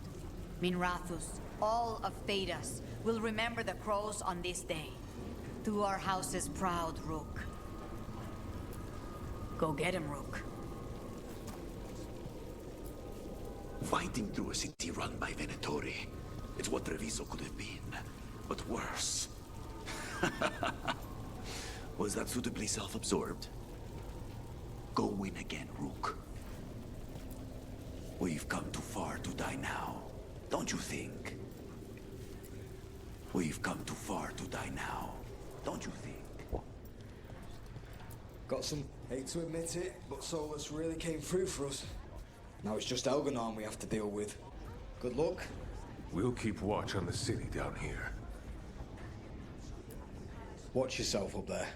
Minrathus, all of Thedas, will remember the crows on this day. Do our house's proud, Rook. Go get him, Rook. Fighting through a city run by Venatori. It's what Treviso could have been, but worse. Was that suitably self-absorbed? Go win again, Rook. We've come too far to die now, don't you think? We've come too far to die now, don't you think? Got some, hate to admit it, but Solus really came through for us. Now it's just Elgar'nan we have to deal with. Good luck. We'll keep watch on the city down here. Watch yourself up there.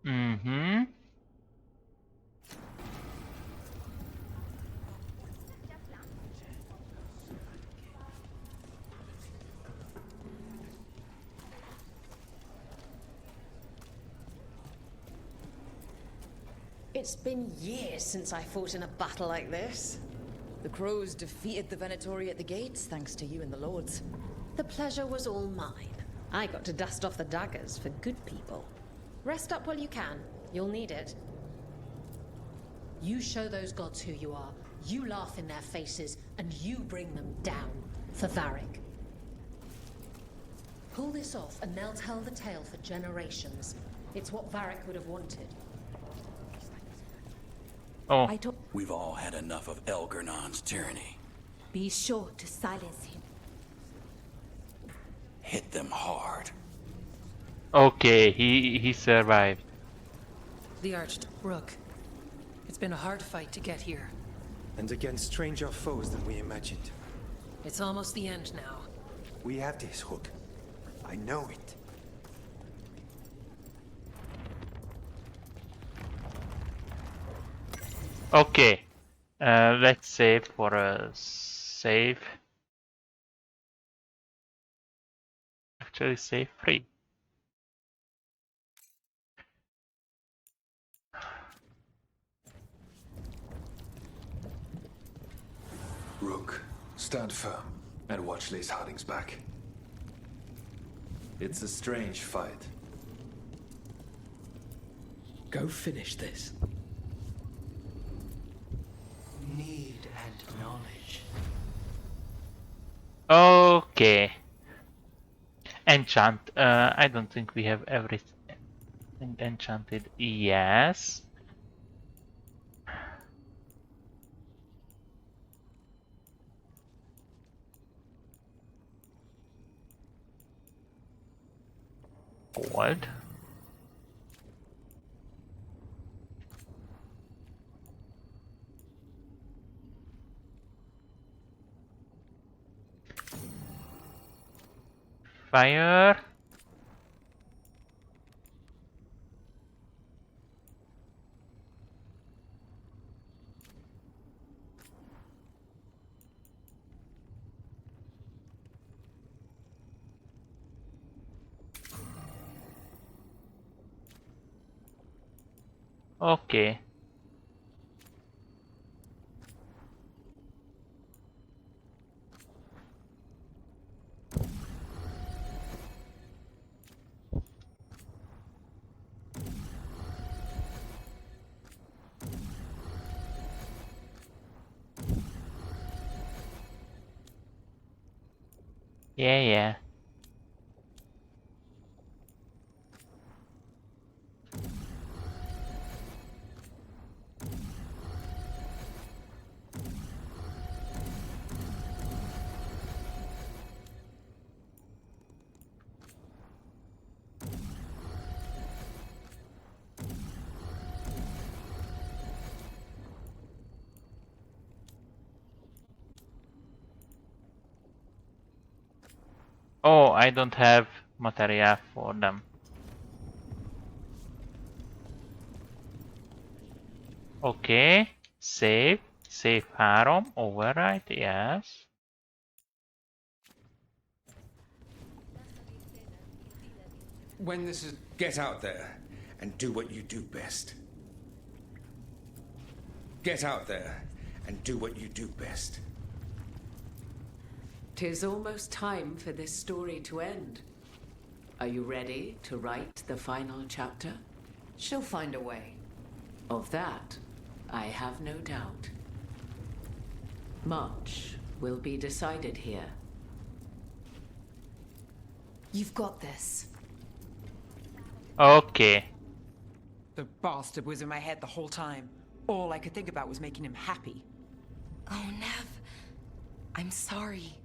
Mm-hmm. It's been years since I fought in a battle like this. The crows defeated the Venatori at the gates, thanks to you and the lords. The pleasure was all mine. I got to dust off the daggers for good people. Rest up while you can. You'll need it. You show those gods who you are. You laugh in their faces, and you bring them down for Varric. Pull this off, and they'll tell the tale for generations. It's what Varric would have wanted. Oh. I told. We've all had enough of Elgernon's tyranny. Be sure to silence him. Hit them hard. Okay, he survived. The Rook. It's been a hard fight to get here. And against stranger foes than we imagined. It's almost the end now. We have this, Rook. I know it. Okay, let's save for a save. Actually, save free. Rook, stand firm and watch Lace Harding's back. It's a strange fight. Go finish this. Need and knowledge. Okay. Enchant. I don't think we have everything enchanted. Yes. What? Fire. Okay. Yeah. Oh, I don't have material for them. Okay, save harm, override, yes. When this is... Get out there and do what you do best. Get out there and do what you do best. 'Tis almost time for this story to end. Are you ready to write the final chapter? She'll find a way. Of that, I have no doubt. Much will be decided here. You've got this. Okay. The bastard was in my head the whole time. All I could think about was making him happy. Oh, Nev. I'm sorry.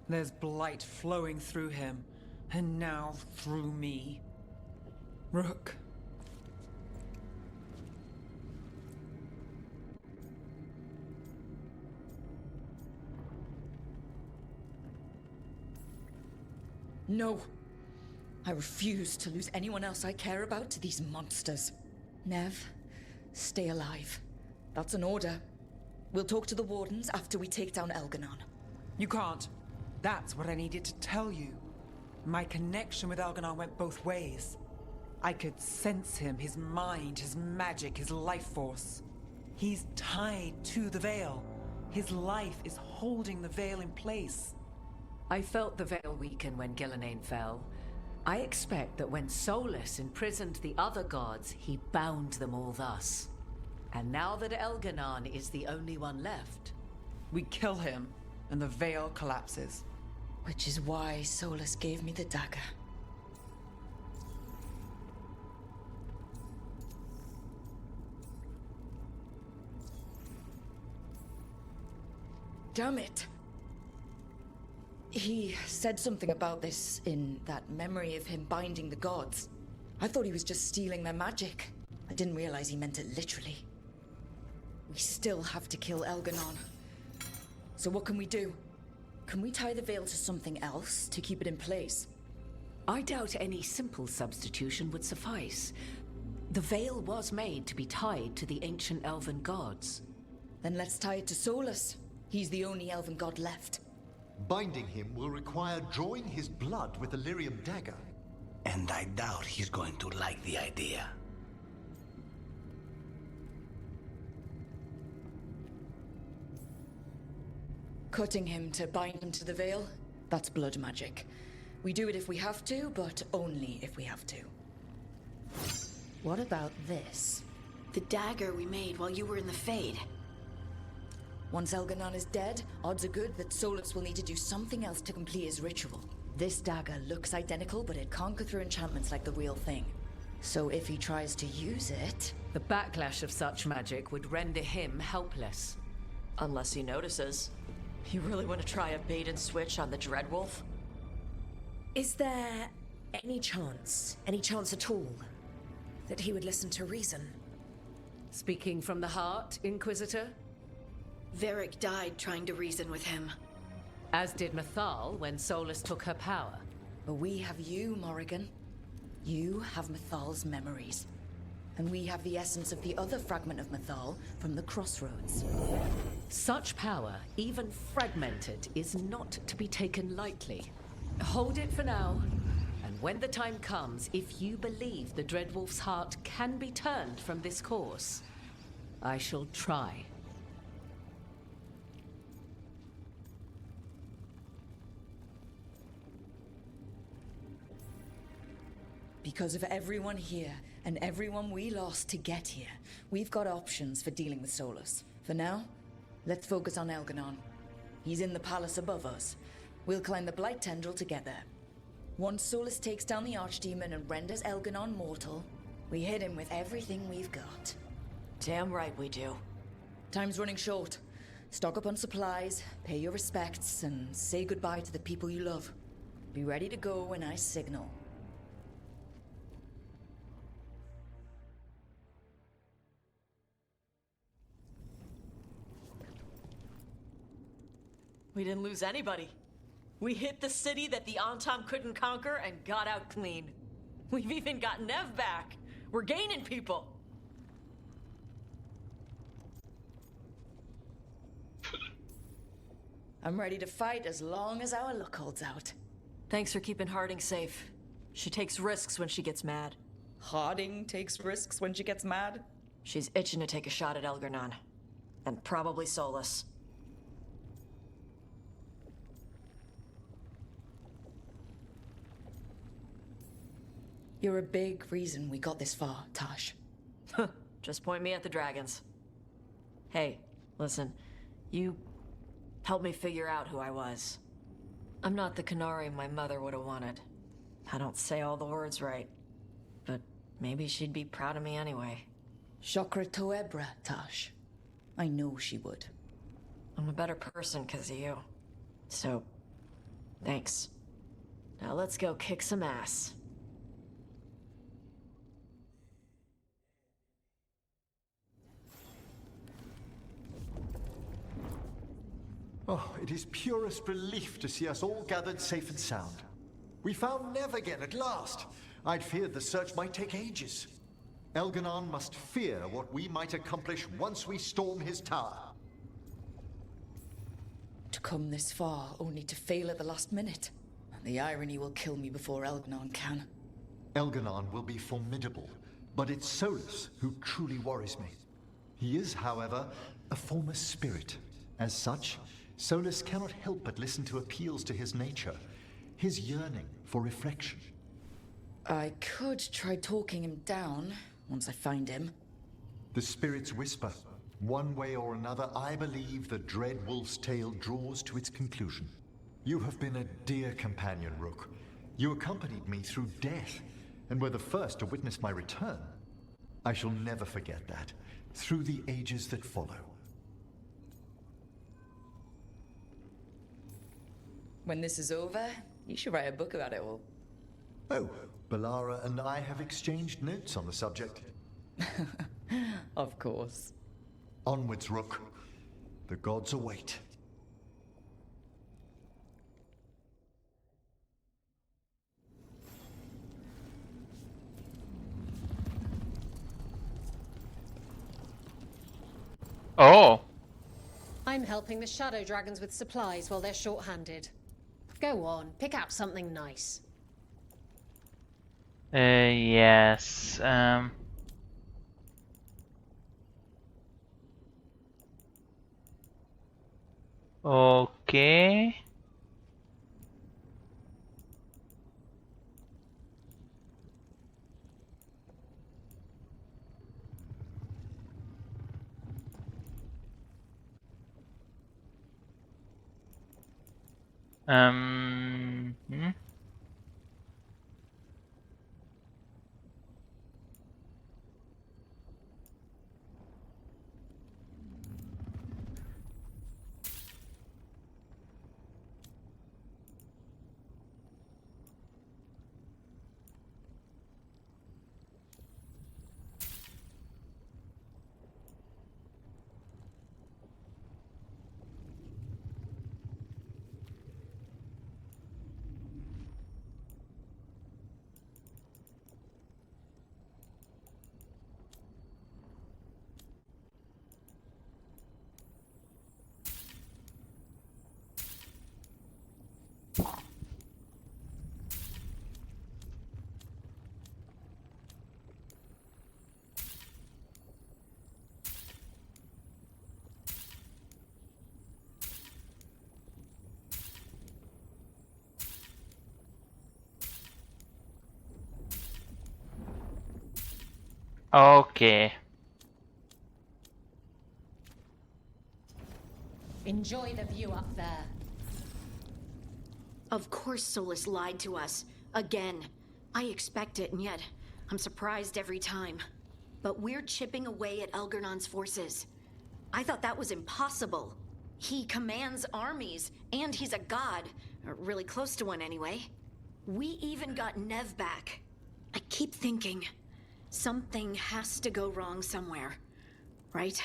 There's blight flowing through him, and now through me. Rook. No. I refuse to lose anyone else I care about to these monsters. Nev, stay alive. That's an order. We'll talk to the Wardens after we take down Elganon. You can't. That's what I needed to tell you. My connection with Elganon went both ways. I could sense him, his mind, his magic, his life force. He's tied to the Veil. His life is holding the Veil in place. I felt the Veil weaken when Gillenane fell. I expect that when Solus imprisoned the other gods, he bound them all thus. And now that Elganon is the only one left... We kill him, and the Veil collapses. Which is why Solus gave me the dagger. damn it. He said something about this in that memory of him binding the gods. I thought he was just stealing their magic. I didn't realize he meant it literally. We still have to kill Elganon. So what can we do? Can we tie the veil to something else to keep it in place? I doubt any simple substitution would suffice. The veil was made to be tied to the ancient elven gods. Then let's tie it to Solus. He's the only elven god left. Binding him will require drawing his blood with the lyrium dagger. And I doubt he's going to like the idea. Cutting him to bind him to the veil? That's blood magic. We do it if we have to, but only if we have to. What about this? The dagger we made while you were in the Fade. Once Elganon is dead, odds are good that Solus will need to do something else to complete his ritual. This dagger looks identical, but it can't go through enchantments like the real thing. So if he tries to use it... The backlash of such magic would render him helpless. Unless he notices. You really want to try a bait and switch on the Dreadwolf? Is there any chance at all, that he would listen to reason? Speaking from the heart, Inquisitor? Varric died trying to reason with him. As did Mythal when Solus took her power. But we have you, Morrigan. You have Mythal's memories. And we have the essence of the other fragment of Mythal from the Crossroads. Such power, even fragmented, is not to be taken lightly. Hold it for now, and when the time comes, if you believe the Dreadwolf's heart can be turned from this course, I shall try. Because of everyone here, and everyone we lost to get here, we've got options for dealing with Solus. For now, let's focus on Elganon. He's in the palace above us. We'll climb the Blight Tendril together. Once Solus takes down the Archdemon and renders Elganon mortal, we hit him with everything we've got. Damn right we do. Time's running short. Stock up on supplies, pay your respects, and say goodbye to the people you love. Be ready to go when I signal. We didn't lose anybody. We hit the city that the Antam couldn't conquer and got out clean. We've even got Nev back. We're gaining people. I'm ready to fight as long as our luck holds out. Thanks for keeping Harding safe. She takes risks when she gets mad. Harding takes risks when she gets mad? She's itching to take a shot at Elganon. And probably Solus. You're a big reason we got this far, Tash. Just point me at the dragons. Hey, listen. You helped me figure out who I was. I'm not the Canary my mother would have wanted. I don't say all the words right. But maybe she'd be proud of me anyway. Chakra Toebra, Tash. I know she would. I'm a better person because of you. So, thanks. Now let's go kick some ass. Oh, it is purest relief to see us all gathered safe and sound. We found Nev again at last. I'd feared the search might take ages. Elganon must fear what we might accomplish once we storm his tower. To come this far, only to fail at the last minute. The irony will kill me before Elganon can. Elganon will be formidable, but it's Solus who truly worries me. He is, however, a former spirit. As such, Solus cannot help but listen to appeals to his nature, his yearning for reflection. I could try talking him down, once I find him. The spirits whisper. One way or another, I believe the dread wolf's tale draws to its conclusion. You have been a dear companion, Rook. You accompanied me through death, and were the first to witness my return. I shall never forget that, through the ages that follow. When this is over, you should write a book about it all. Oh, Balara and I have exchanged notes on the subject. Of course. Onwards, Rook. The gods await. Oh. I'm helping the Shadow Dragons with supplies while they're short-handed. Go on, pick out something nice. Yes. Okay. Hmm? Okay. Enjoy the view up there. Of course Solus lied to us. Again. I expect it, and yet I'm surprised every time. But we're chipping away at Elgernon's forces. I thought that was impossible. He commands armies, and he's a god. Or really close to one, anyway. We even got Nev back. I keep thinking, something has to go wrong somewhere. Right?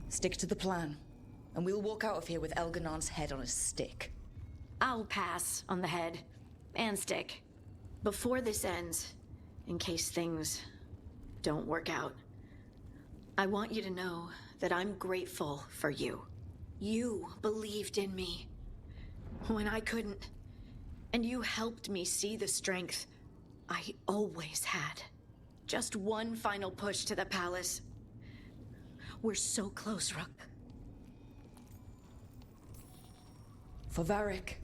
Stick to the plan, and we'll walk out of here with Elgernon's head on a stick. I'll pass on the head. And stick. Before this ends, in case things don't work out, I want you to know that I'm grateful for you. You believed in me when I couldn't, and you helped me see the strength I always had. Just one final push to the palace. We're so close, Rook. For Varric.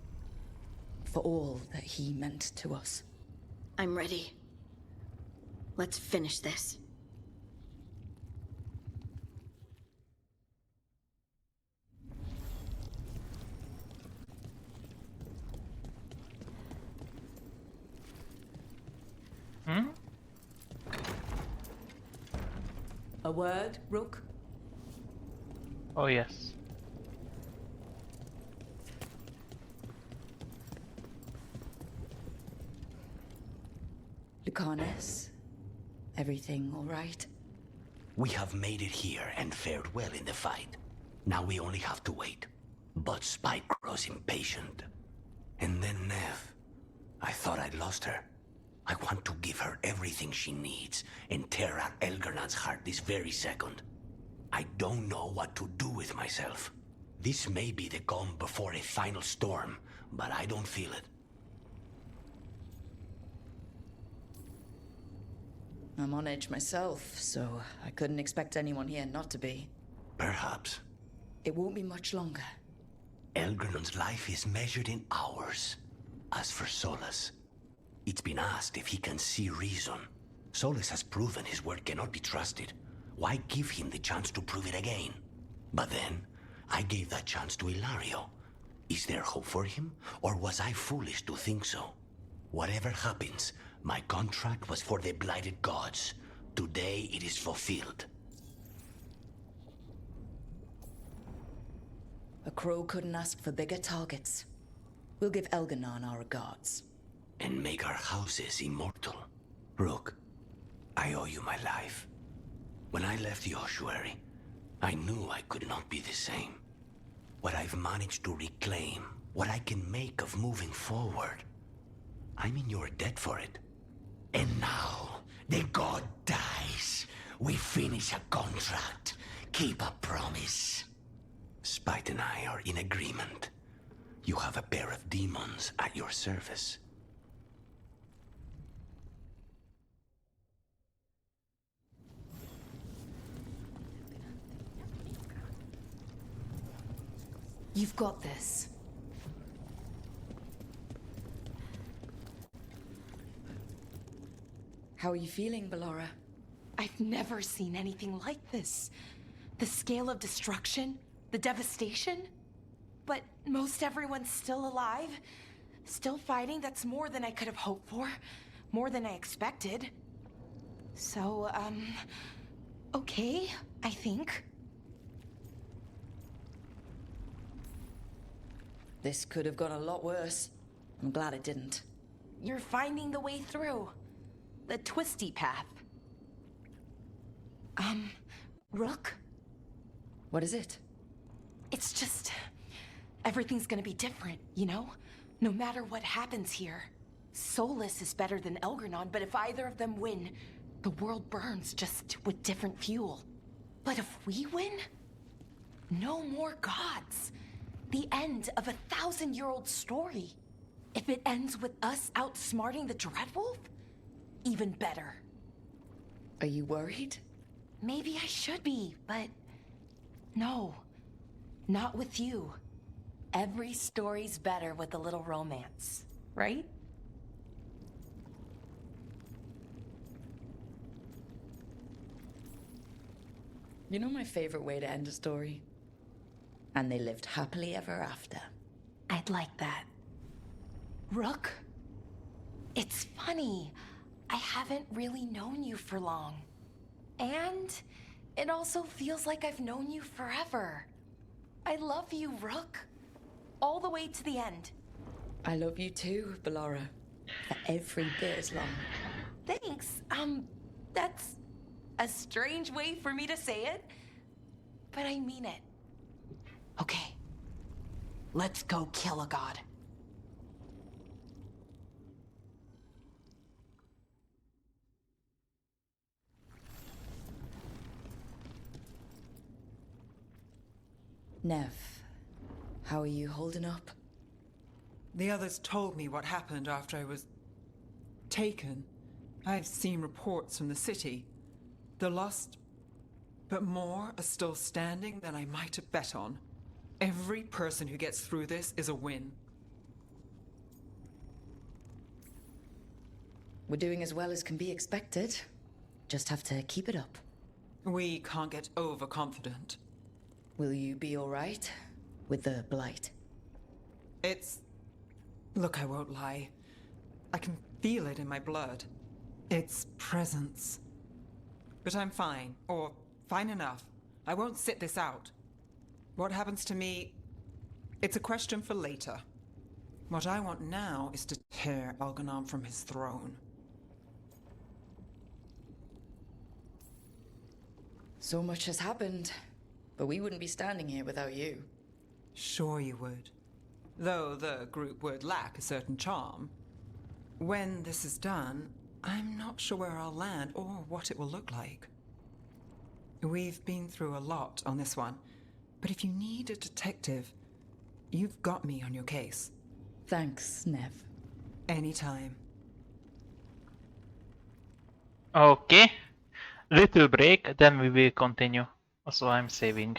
For all that he meant to us. I'm ready. Let's finish this. Hmm? A word, Rook? Oh, yes. Lucanus, everything all right? We have made it here and fared well in the fight. Now we only have to wait. But Spike grows impatient. And then Nev. I thought I'd lost her. I want to give her everything she needs and tear out Elgernon's heart this very second. I don't know what to do with myself. This may be the calm before a final storm, but I don't feel it. I'm on edge myself, so I couldn't expect anyone here not to be. Perhaps. It won't be much longer. Elgernon's life is measured in hours. As for Solus, it's been asked if he can see reason. Solus has proven his word cannot be trusted. Why give him the chance to prove it again? But then, I gave that chance to Ilario. Is there hope for him, or was I foolish to think so? Whatever happens, my contract was for the blighted gods. Today it is fulfilled. A crow couldn't ask for bigger targets. We'll give Elganon our regards. And make our houses immortal. Rook, I owe you my life. When I left the ossuary, I knew I could not be the same. What I've managed to reclaim, what I can make of moving forward, I'm in your debt for it. And now, the god dies. We finish a contract, keep a promise. Spite and I are in agreement. You have a pair of demons at your service. You've got this. How are you feeling, Ballora? I've never seen anything like this. The scale of destruction, the devastation. But most everyone's still alive, still fighting. That's more than I could have hoped for, more than I expected. So, okay, I think. This could have gone a lot worse. I'm glad it didn't. You're finding the way through. The twisty path. Rook? What is it? It's just... everything's gonna be different, you know? No matter what happens here. Solus is better than Elgarnon, but if either of them win, the world burns, just with different fuel. But if we win? No more gods. The end of a 1,000-year-old story. If it ends with us outsmarting the Dreadwolf, even better. Are you worried? Maybe I should be, but no, not with you. Every story's better with a little romance, right? You know my favorite way to end a story? And they lived happily ever after. I'd like that. Rook, it's funny. I haven't really known you for long. And it also feels like I've known you forever. I love you, Rook. All the way to the end. I love you too, Ballora. For every bit as long. Thanks. That's a strange way for me to say it, but I mean it. Okay. Let's go kill a god. Nev, how are you holding up? The others told me what happened after I was taken. I've seen reports from the city. The lost, but more are still standing than I might have bet on. Every person who gets through this is a win. We're doing as well as can be expected. Just have to keep it up. We can't get overconfident. Will you be all right with the blight? Look, I won't lie. I can feel it in my blood. Its presence. But I'm fine, or fine enough. I won't sit this out. What happens to me, it's a question for later. What I want now is to tear Elganon from his throne. So much has happened, but we wouldn't be standing here without you. Sure you would. Though the group would lack a certain charm. When this is done, I'm not sure where I'll land or what it will look like. We've been through a lot on this one, but if you need a detective, you've got me on your case. Thanks, Nev. Anytime. Okay. Little break, then we will continue. Also, I'm saving.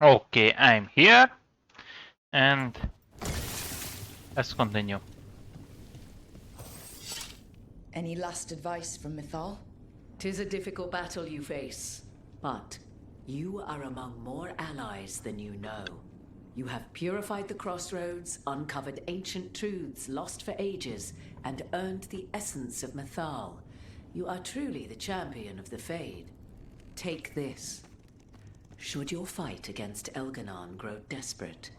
Okay, I'm here. And let's continue. Any last advice from Mythal? 'Tis a difficult battle you face, but you are among more allies than you know. You have purified the crossroads, uncovered ancient truths lost for ages, and earned the essence of Mythal. You are truly the champion of the Fade. Take this. Should your fight against Elganon grow desperate,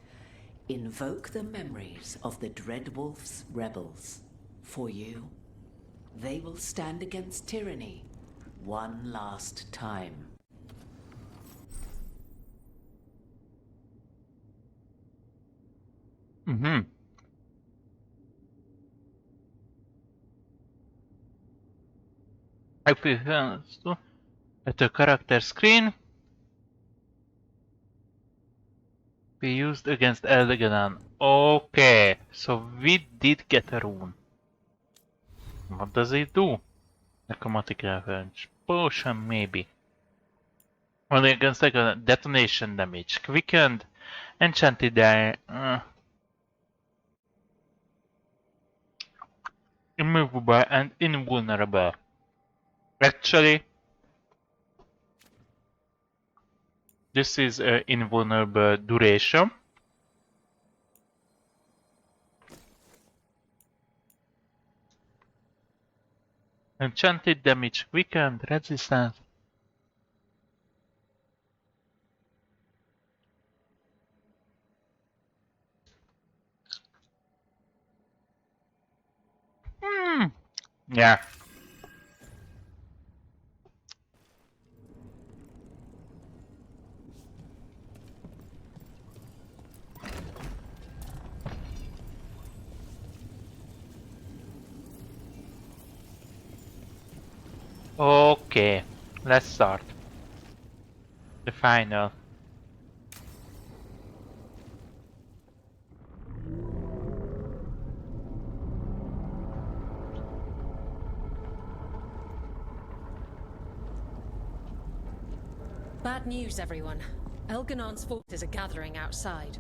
invoke the memories of the Dreadwolf's rebels. For you, they will stand against tyranny one last time. If we at the character screen, be used against Elganon. Okay, so we did get a rune. What does it do? Necromantic revenge. Potion, maybe. Only against Elganon. Detonation damage. Quickened. Enchanted die. Immovable and invulnerable. Actually, this is invulnerable duration. Enchanted damage, weakened, resistance. Yeah. Okay, let's start. The final. Bad news, everyone. Elganon's forces are gathering outside.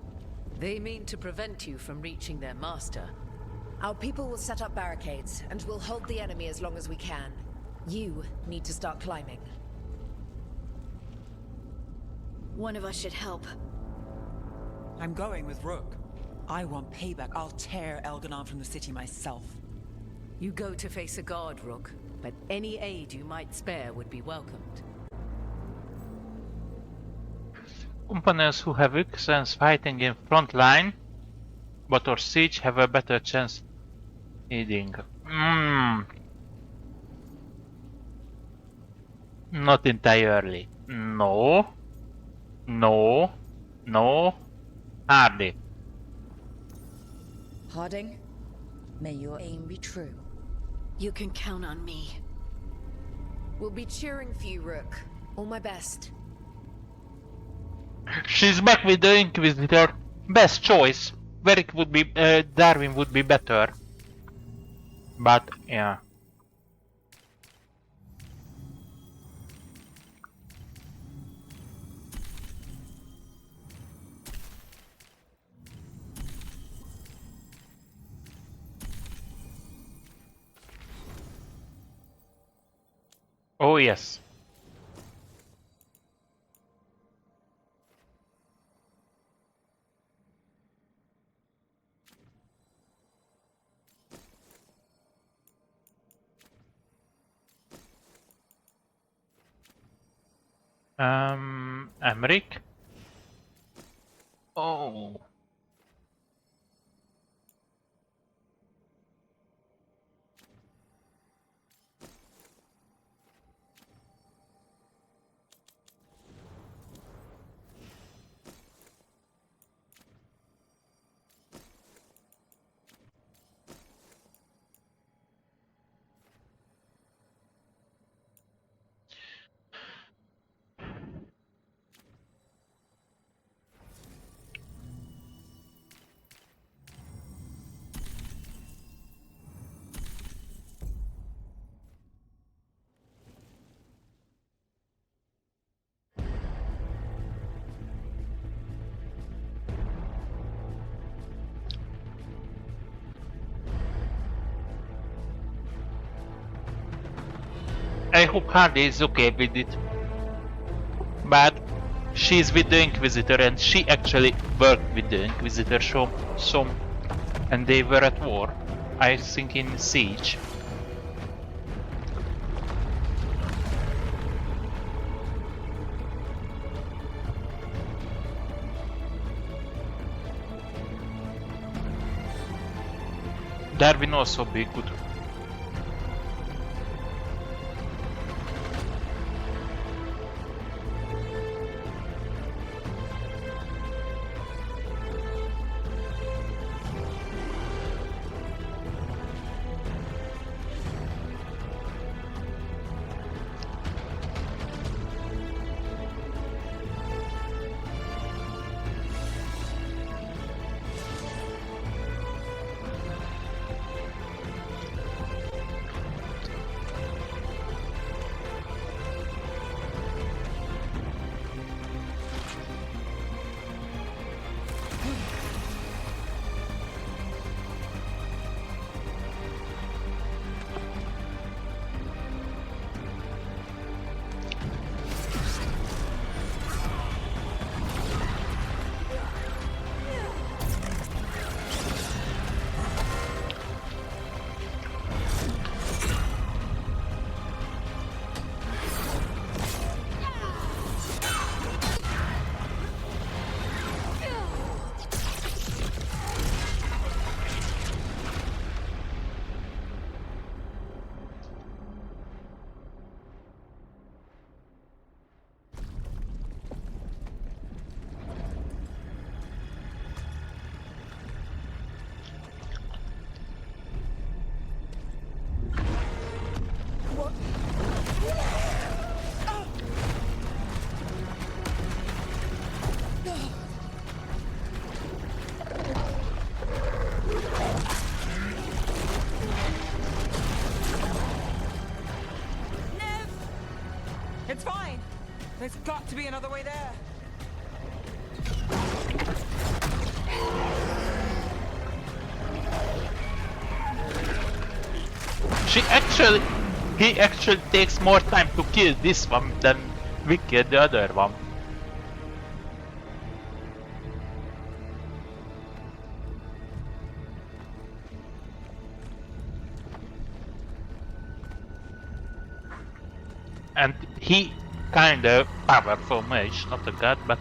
They mean to prevent you from reaching their master. Our people will set up barricades, and we'll hold the enemy as long as we can. You need to start climbing. One of us should help. I'm going with Rook. I want payback. I'll tear Elganon from the city myself. You go to face a guard, Rook, but any aid you might spare would be welcomed. Companions who have experience fighting in front line, but or siege have a better chance aiding. Not entirely. No. No. No. Hardly. Harding, may your aim be true. You can count on me. We'll be cheering for you, Rook. All my best. She's back with the Inquisitor. Best choice. Varric would be, Darwin would be better. But, yeah. Oh yes. Emmerich? Oh. I hope Hardy is okay with it. But she's with the Inquisitor and she actually worked with the Inquisitor, so and they were at war. I think in siege. Darwin also be good. It's fine. There's got to be another way there. He actually takes more time to kill this one than we kill the other one. And he kinda powerful mage, not a god, but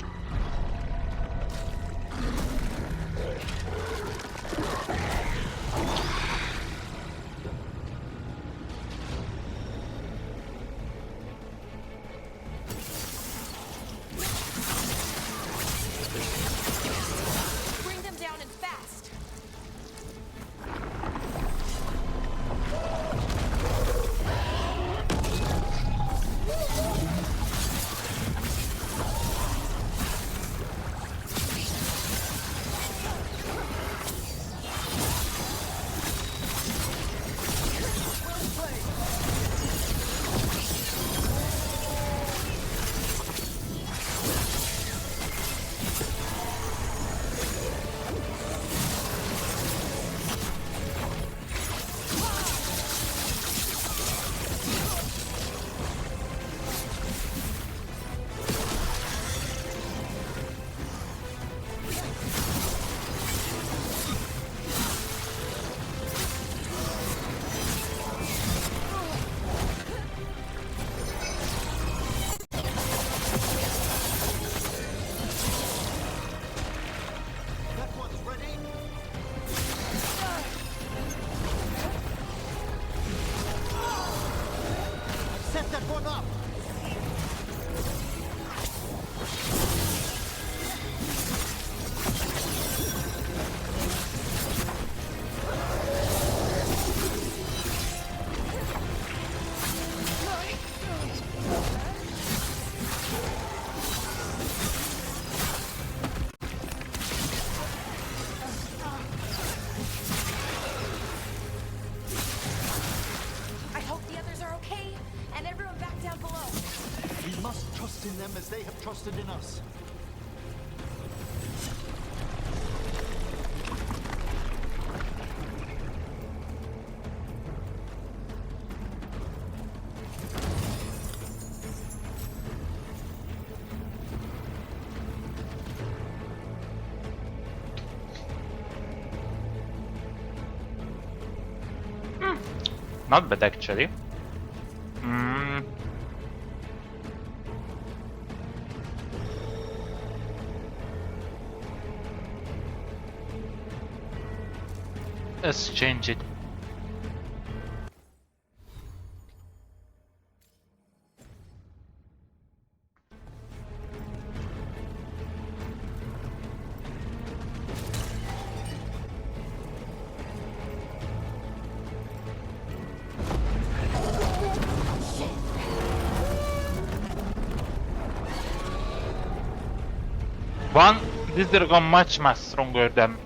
Bring them down and fast. trust in them as they have trusted in us. Not bad actually. Let's change it. This dragon much stronger than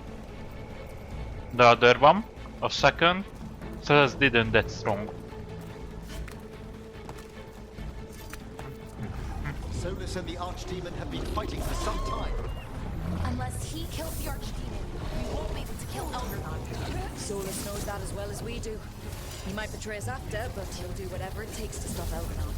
the other one, or second, Celeste didn't that strong. Solus and the Archdemon have been fighting for some time. Unless he kills the Archdemon, we won't be able to kill Eldernon. Solus knows that as well as we do. He might betray us after, but he'll do whatever it takes to stop Eldernon.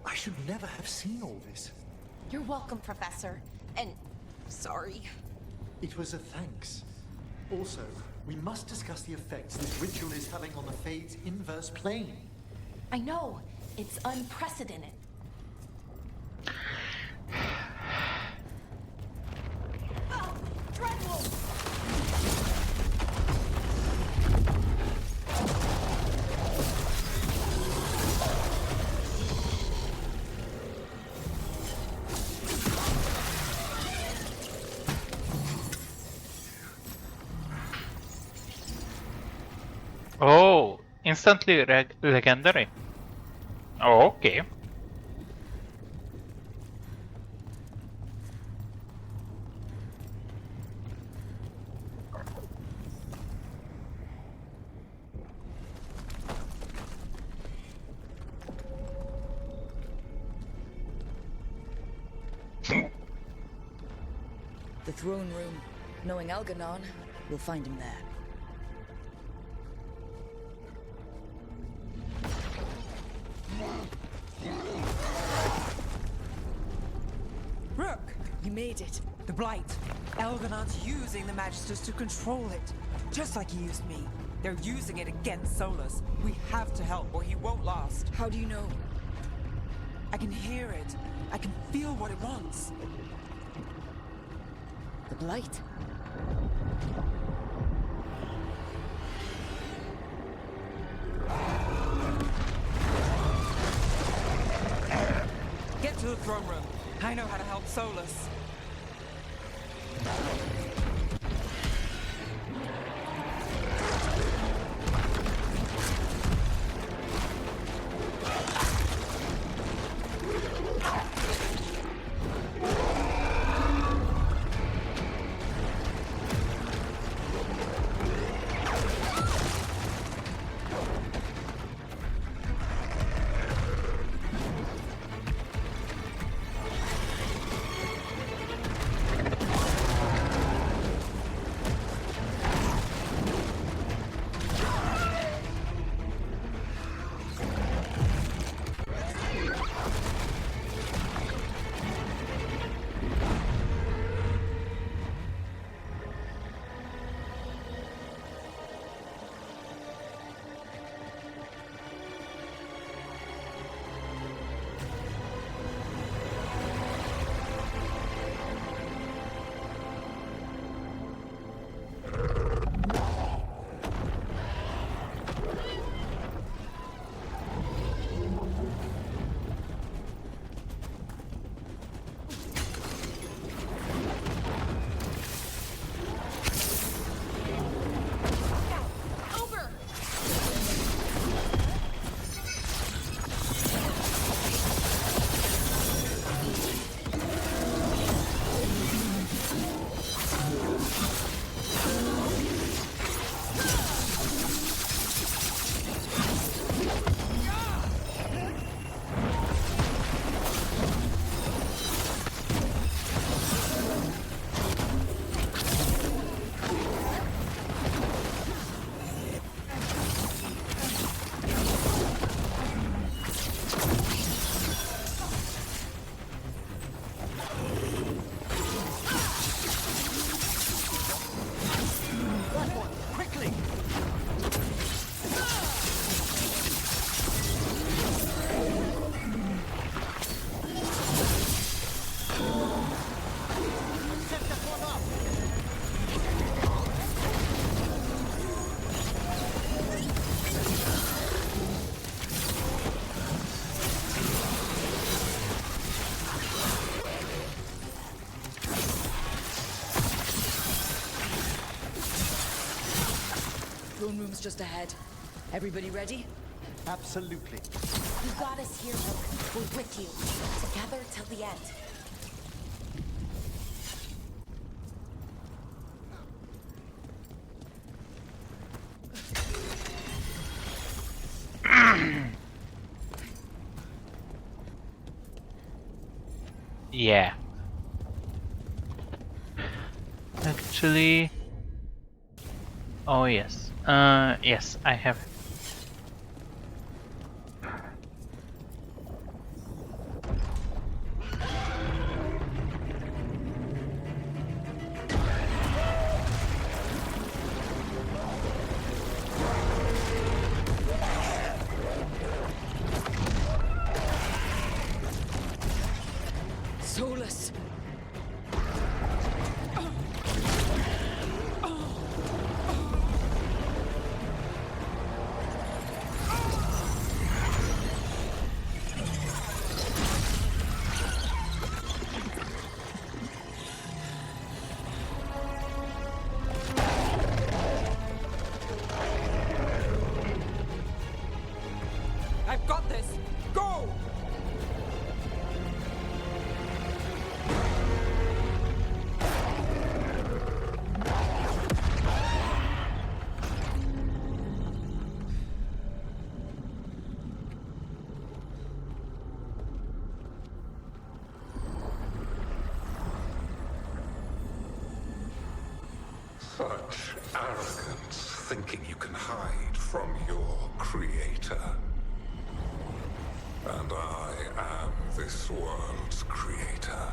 I should never have seen all this. You're welcome, Professor. And sorry. It was a thanks. Also, we must discuss the effects this ritual is having on the Fade's inverse plane. I know. It's unprecedented. Oh, instantly legendary. Oh, okay. The throne room. Knowing Elganon, we'll find him there. Rook! You made it. The Blight. Elganon's using the Magisters to control it. Just like he used me. They're using it against Solus. We have to help or he won't last. How do you know? I can hear it. I can feel what it wants. The Blight. Get to the throne room. I know how to help Solus. Throne room's just ahead. Everybody ready? Absolutely. You got us here, Rook. We're with you. Together till the end. Yeah. Actually... Oh yes. Yes, I have. Solus! Such arrogance, thinking you can hide from your creator. And I am this world's creator.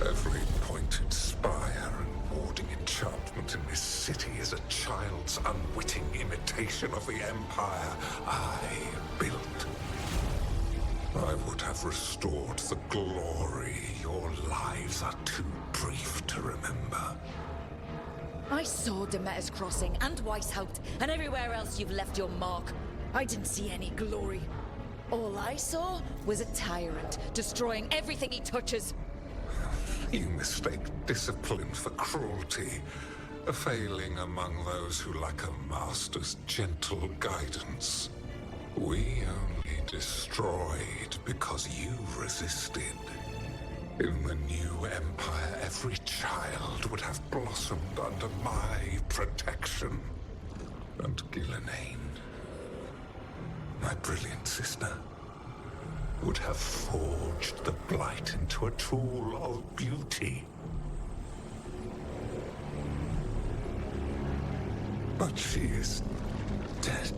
Every pointed spire and warding enchantment in this city is a child's unwitting imitation of the empire I built. I would have restored the glory. Your lives are too brief to remember. I saw Demeter's Crossing and Weishaupt and everywhere else you've left your mark. I didn't see any glory. All I saw was a tyrant destroying everything he touches. You mistake discipline for cruelty, a failing among those who lack a master's gentle guidance. We only destroyed because you resisted. In the new empire, every child would have blossomed under my protection. And Gillenane, my brilliant sister, would have forged the blight into a tool of beauty. But she is dead.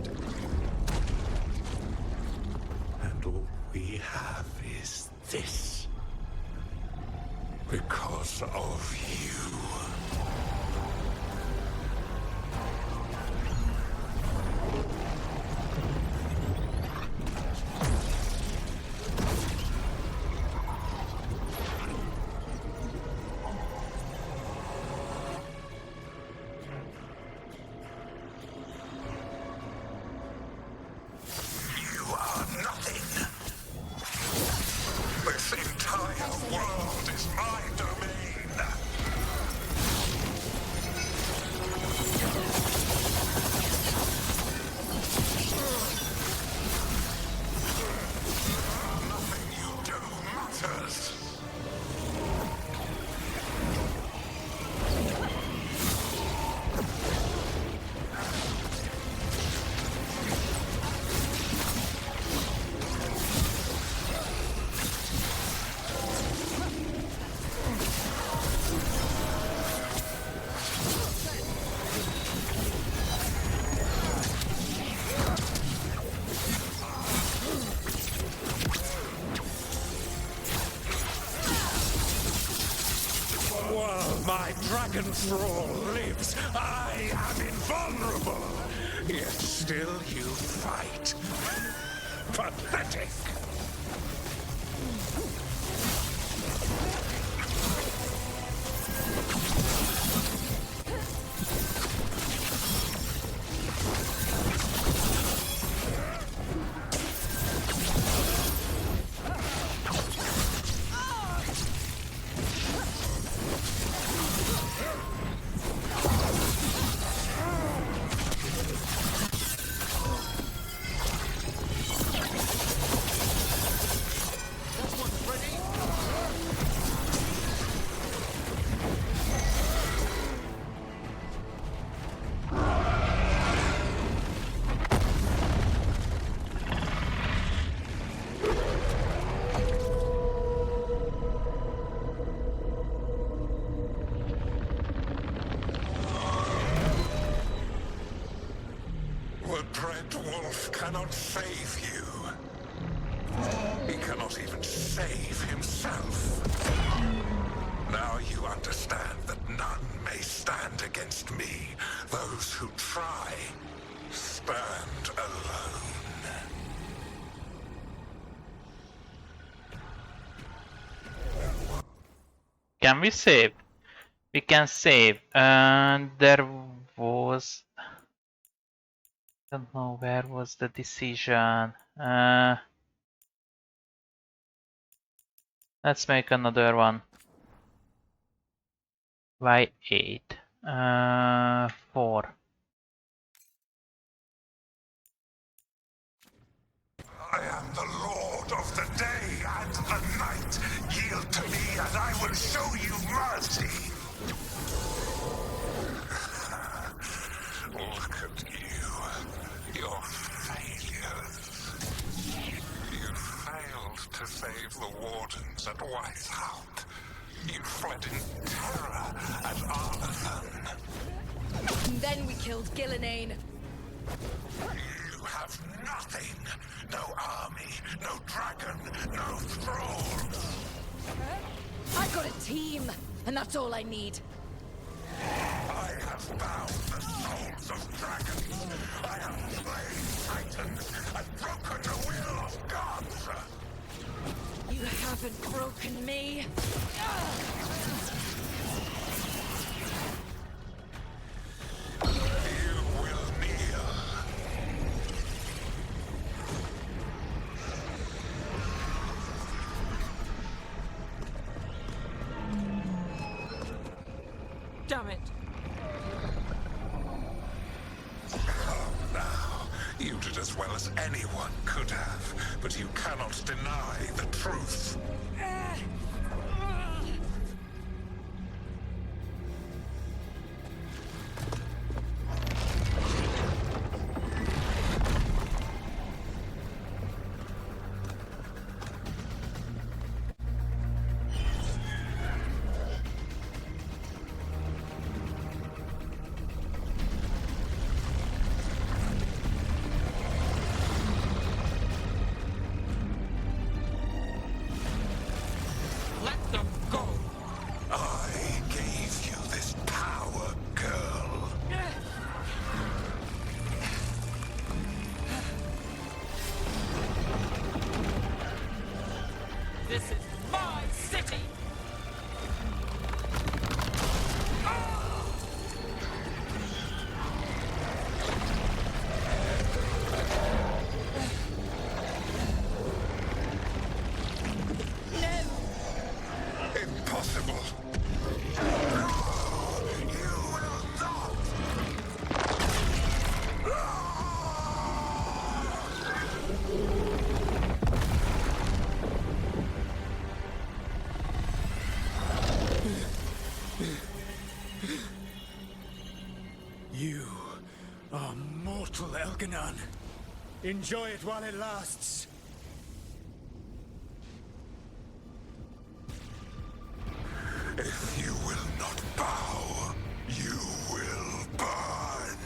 And all we have is this. Because of you. This entire world is my domain! Nothing you do matters! While my dragon thrall lives, I am invulnerable. Yet still you fight. Pathetic. The Dread Wolf cannot save you. He cannot even save himself. Now you understand that none may stand against me. Those who try stand alone. Can we save? We can save. And there was... I don't know where was the decision. Let's make another one. Y8. 4. I am the Lord last of the day and the night. Yield to me and I will show you mercy. Look at you. Your failures. You failed to save the wardens at Weishaupt. You fled in terror at Arlathan. Then we killed Gillenane. You have nothing. No army, no dragon, no thralls. I got a team, and that's all I need. I have bound the souls of dragons. I have slain titans and broken the will of gods. You haven't broken me. You will kneel. Damn it. Now, you did as well as anyone could have, but you cannot deny the truth. Let them go. I gave you this power, girl. This is my city. Impossible. You will not. You are mortal, Elganon. Enjoy it while it lasts. If you will not bow, you will burn.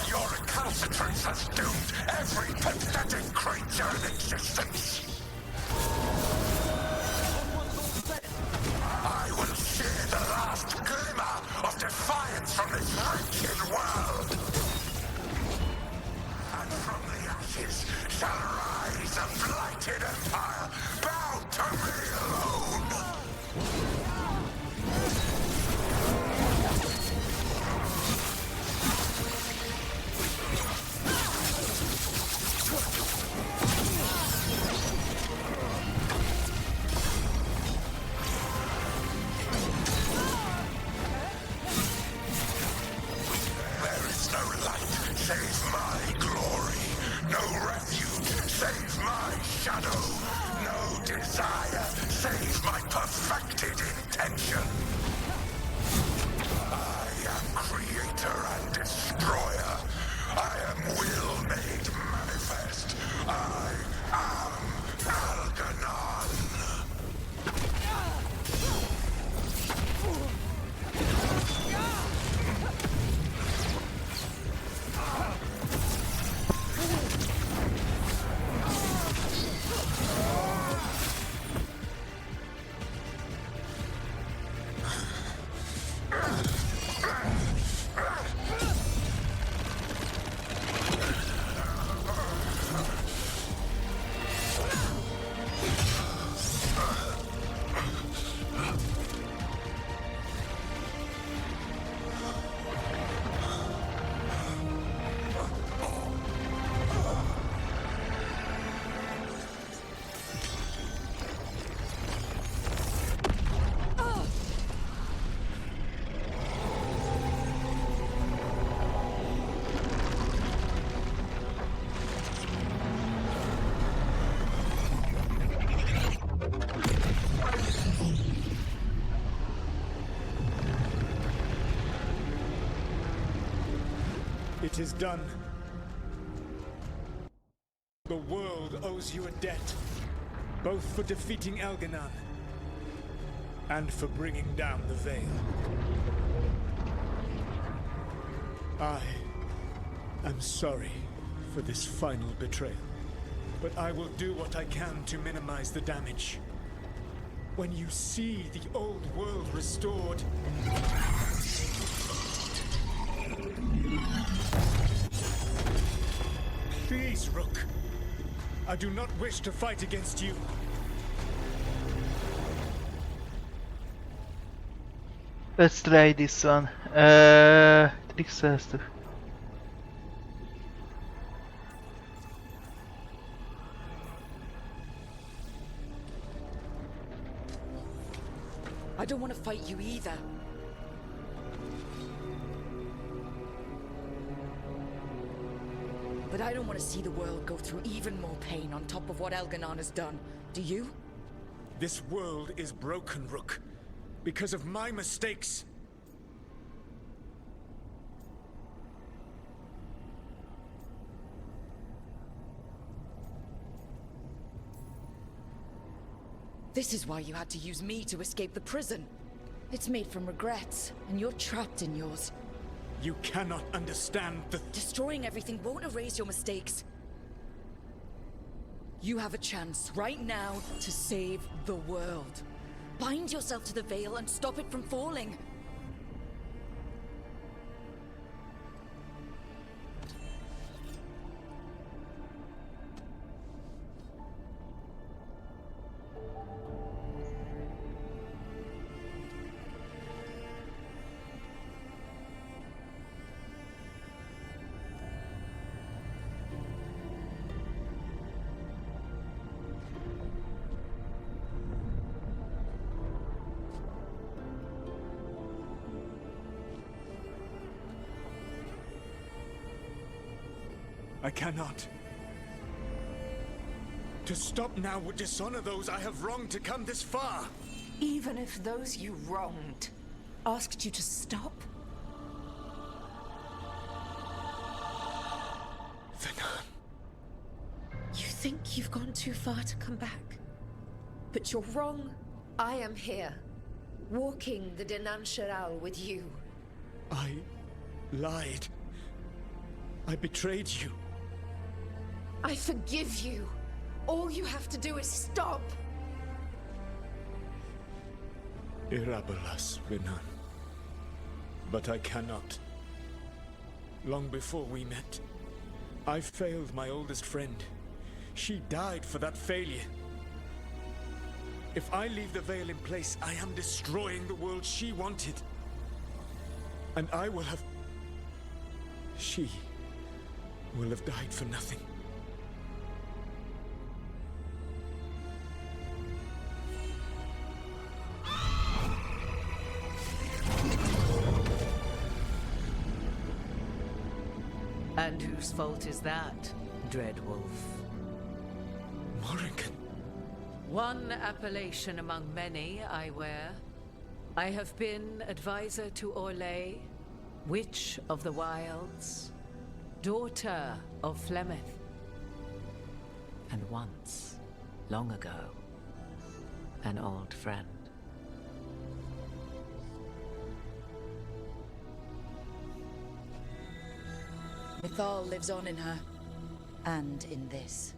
Your recalcitrance has doomed every pathetic creature in existence. I will share the last glimmer of defiance from this wretched world. And from the ashes shall rise a blighted empire bound to me alone. There is no light save my glory, no refuge save my shadow, no desire save my perfected intention. I am creator and destroyer. I am will made manifest. I am Algernon. It is done. The world owes you a debt, both for defeating Elganon and for bringing down the Veil. I am sorry for this final betrayal, but I will do what I can to minimize the damage. When you see the old world restored, please, Rook. I do not wish to fight against you. Let's try this one. Trickster. I don't want to fight you either. But I don't want to see the world go through even more pain on top of what Elganon has done. Do you? This world is broken, Rook, because of my mistakes. This is why you had to use me to escape the prison. It's made from regrets, and you're trapped in yours. You cannot understand the... Destroying everything won't erase your mistakes. You have a chance right now to save the world. Bind yourself to the Veil and stop it from falling. I cannot. To stop now would dishonor those I have wronged to come this far. Even if those you wronged asked you to stop? Venan. You think you've gone too far to come back? But you're wrong. I am here, walking the Denancheral with you. I lied. I betrayed you. I forgive you. All you have to do is stop. Irabolas, Venan. But I cannot. Long before we met, I failed my oldest friend. She died for that failure. If I leave the Veil in place, I am destroying the world she wanted. And I will have... She will have died for nothing. And whose fault is that, Dreadwolf? Morrigan. One appellation among many I wear. I have been advisor to Orlais, Witch of the Wilds, daughter of Flemeth, and once, long ago, an old friend. Mythal lives on in her, and in this.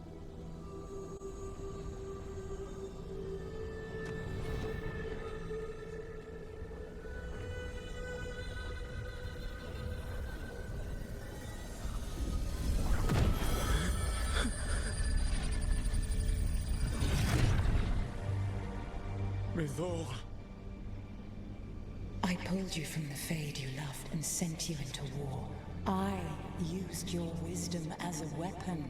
Mythal. I pulled you from the Fade you loved and sent you into war. I used your wisdom as a weapon,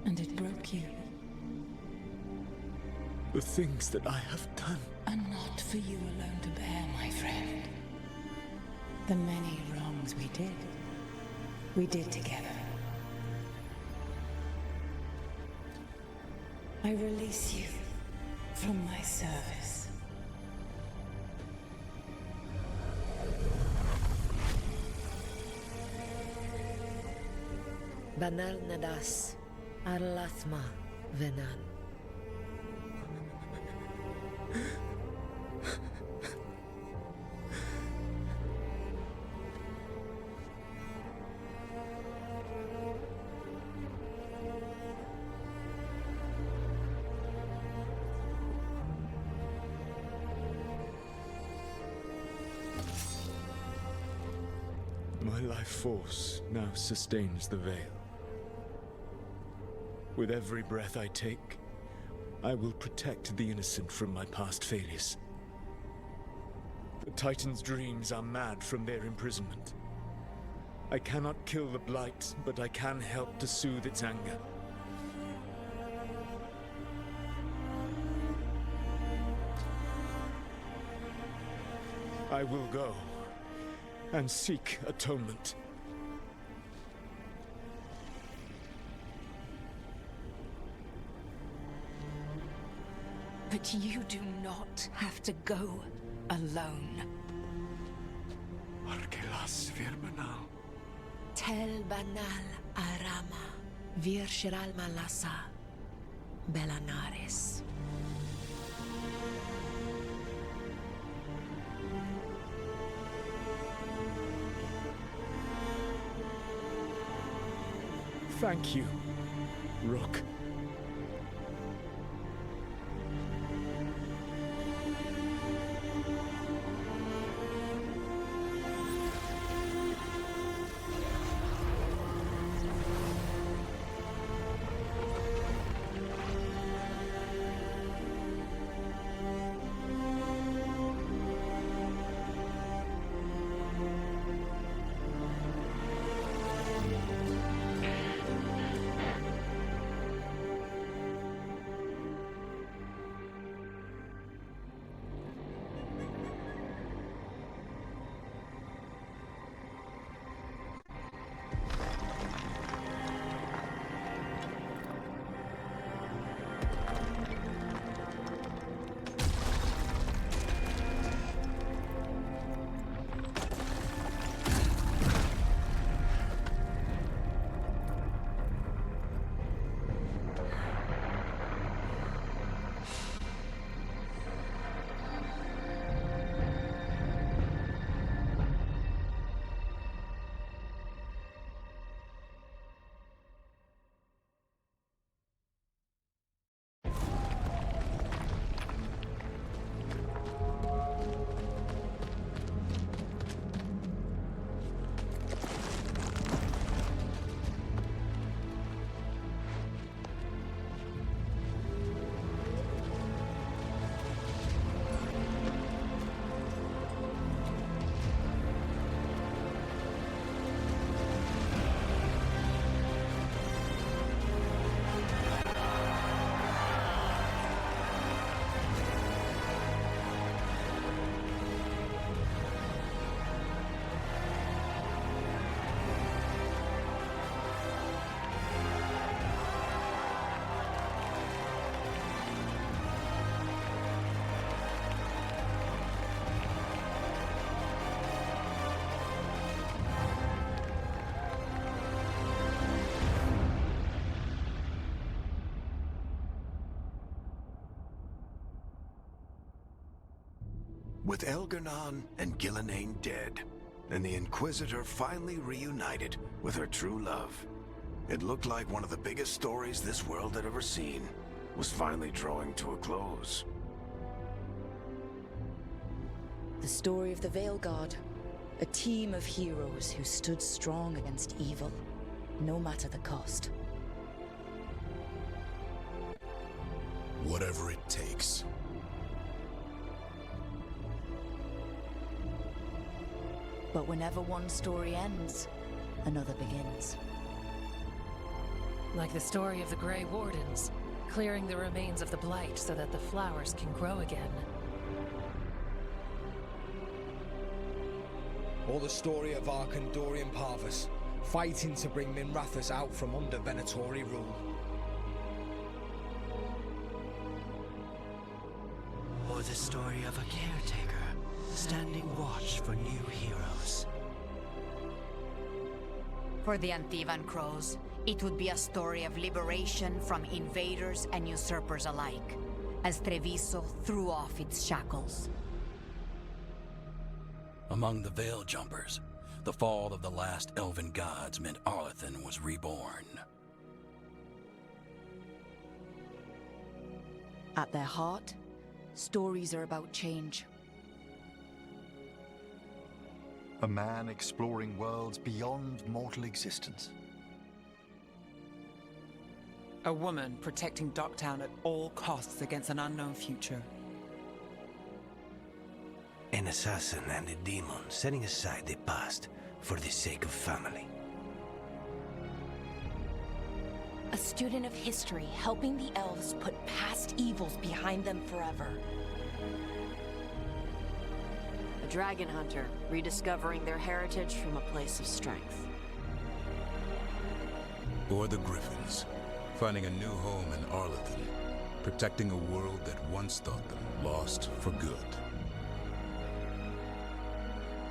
and it broke you. The things that I have done are not for you alone to bear, my friend. The many wrongs we did together. I release you from my service. Banal nadas, arlathma venan. My life force now sustains the Veil. With every breath I take, I will protect the innocent from my past failures. The Titan's dreams are mad from their imprisonment. I cannot kill the Blight, but I can help to soothe its anger. I will go and seek atonement. But you do not have to go alone. Arkelas Virbanal. Tel banal arama, vir shiral malasa, belanares. Thank you, Rook. With Elgar'nan and Gillenane dead, and the Inquisitor finally reunited with her true love, it looked like one of the biggest stories this world had ever seen was finally drawing to a close. The story of the Veilguard, a team of heroes who stood strong against evil, no matter the cost. Whatever it takes. But whenever one story ends, another begins. Like the story of the Grey Wardens, clearing the remains of the Blight so that the flowers can grow again. Or the story of Arkandorian Parvus, fighting to bring Minrathous out from under Venatori rule. Or the story of a caretaker, standing watch for new heroes. For the Antivan Crows, It would be a story of liberation from invaders and usurpers alike, as Treviso threw off its shackles. Among the Veil Jumpers, the fall of the last elven gods meant Arlathan was reborn. At their heart, stories are about change. A man exploring worlds beyond mortal existence. A woman protecting Docktown at all costs against an unknown future. An assassin and a demon setting aside the past for the sake of family. A student of history helping the elves put past evils behind them forever. A dragon hunter rediscovering their heritage from a place of strength. Or the Griffins, finding a new home in Arlathan, protecting a world that once thought them lost for good.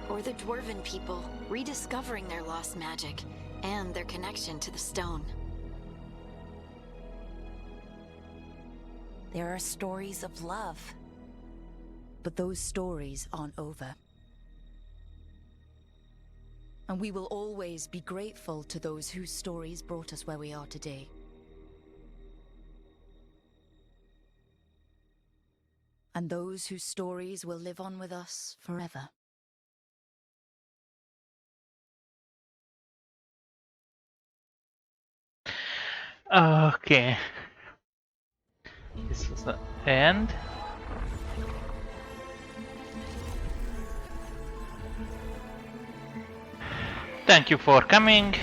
Or the Dwarven people, rediscovering their lost magic and their connection to the stone. There are stories of love. But those stories aren't over. And we will always be grateful to those whose stories brought us where we are today. And those whose stories will live on with us forever. Okay. This is the end. Thank you for coming.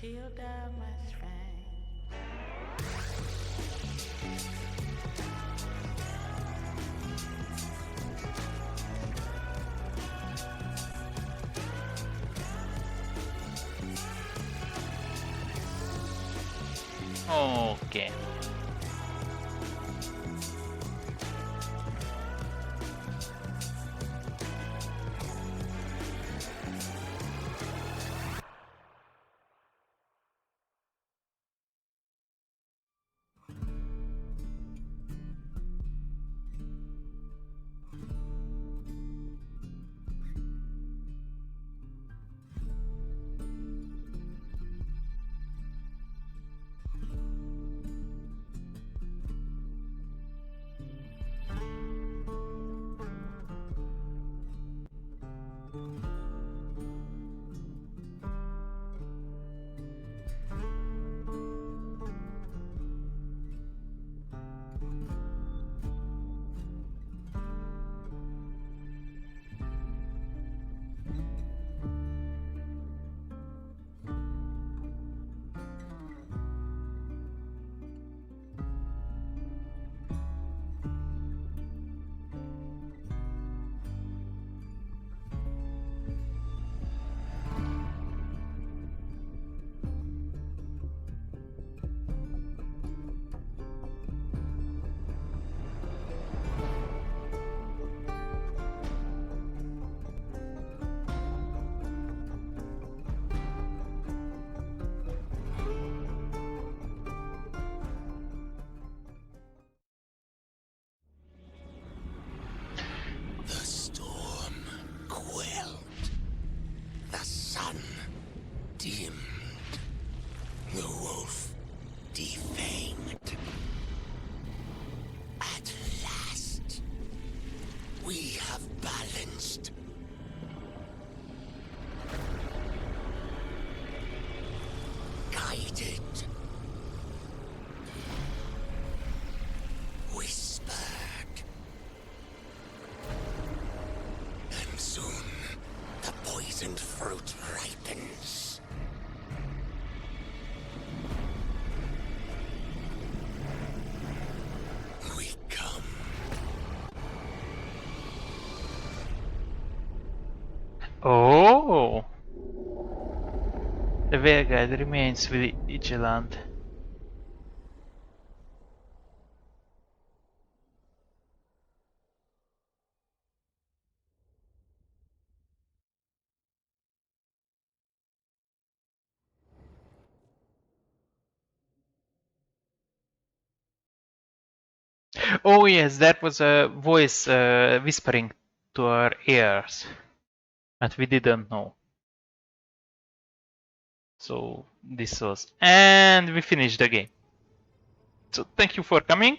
Matilda, my friend. Okay. The storm quelled. The sun dimmed. The wolf defanged. At last, we have balanced. Guided. Whispered. And soon, the poisoned fruit ripens. We come. Oh! The Veilguard remains vigilant. Oh yes, that was a voice whispering to our ears that we didn't know. So this was, and we finished the game. So thank you for coming.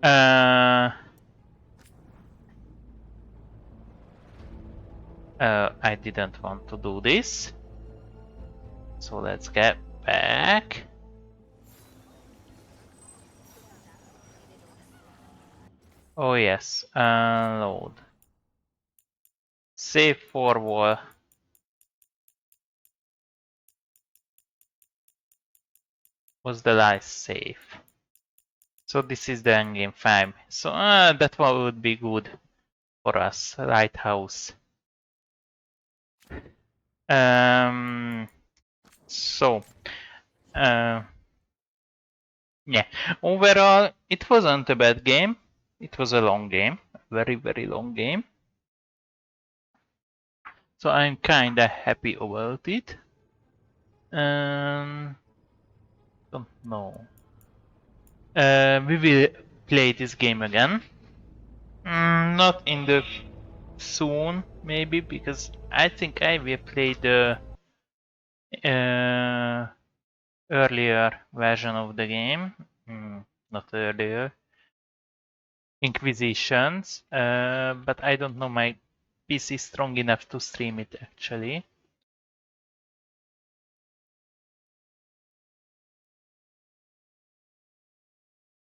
I didn't want to do this. So let's get back. Oh yes, load. Save forward. Was the last save. So this is the endgame 5. So that one would be good for us. Lighthouse. So yeah, overall it wasn't a bad game. It was a long game, very long game. So I'm kinda happy about it. Don't know. We will play this game again. Not in the soon, maybe, because I think I will play the earlier version of the game. Not earlier. Inquisitions, but I don't know my PC strong enough to stream it actually.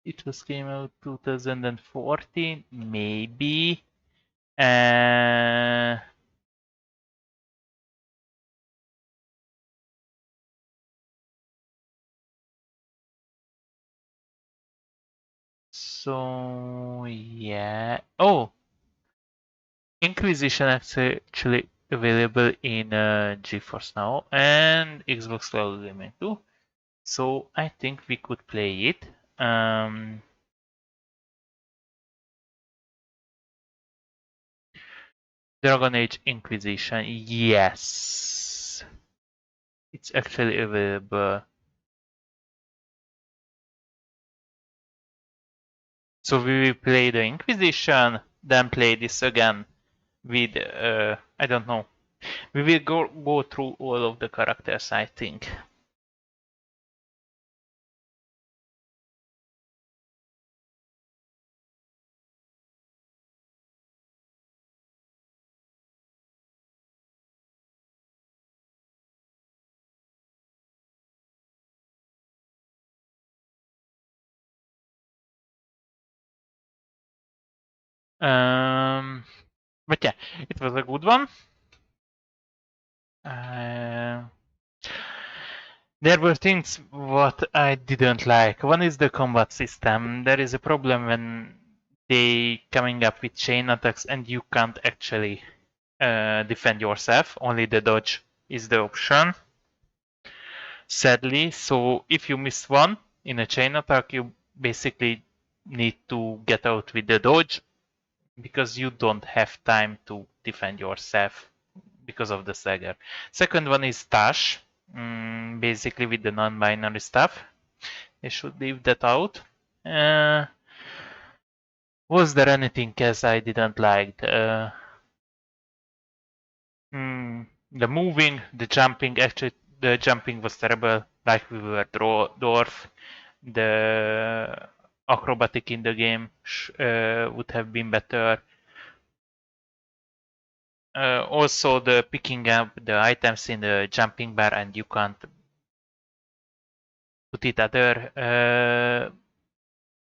It was came out 2014, maybe. So yeah. Oh, Inquisition is actually available in GeForce Now and Xbox Cloud Gaming too. So I think we could play it. Dragon Age Inquisition, yes, it's actually available. So we will play the Inquisition, then play this again with I don't know. We will go through all of the characters, I think. But yeah, it was a good one. There were things what I didn't like. One is the combat system. There is a problem when they coming up with chain attacks and you can't actually defend yourself. Only the dodge is the option. Sadly, so if you miss one in a chain attack, you basically need to get out with the dodge because you don't have time to defend yourself because of the stagger. Second one is Tash, basically with the non-binary stuff. They should leave that out. Was there anything else I didn't like? The moving, the jumping, actually the jumping was terrible, like we were dwarf. The acrobatic in the game would have been better. Also the picking up the items in the jumping bar and you can't put it other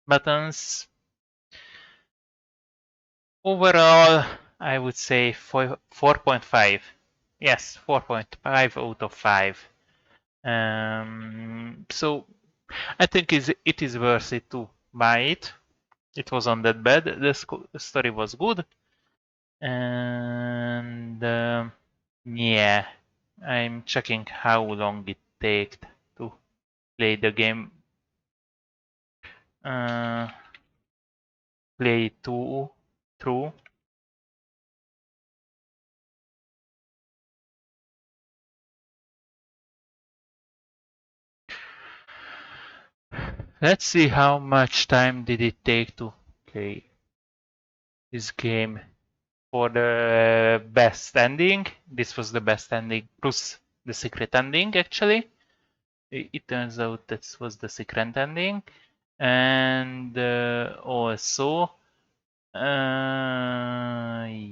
buttons. Overall, I would say 4.5. Yes, 4.5 out of 5. So I think it is worth it to buy it. It wasn't that bad. The story was good. And yeah, I'm checking how long it takes to play the game. Play through. Let's see how much time did it take to play this game. For the best ending, this was the best ending plus the secret ending actually. It turns out that was the secret ending. And also,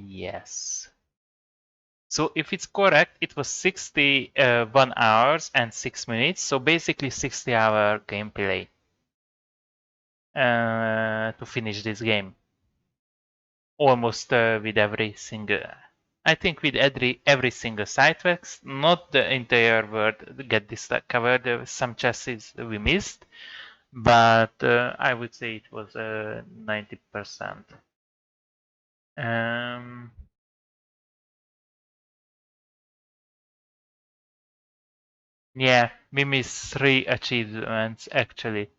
yes. So if it's correct, it was 61 hours and 6 minutes. So basically 60-hour gameplay to finish this game. Almost with every single, I think with every single side quest, not the entire world get discovered. There were some chests we missed, but I would say it was 90%. Yeah, we missed 3 achievements actually.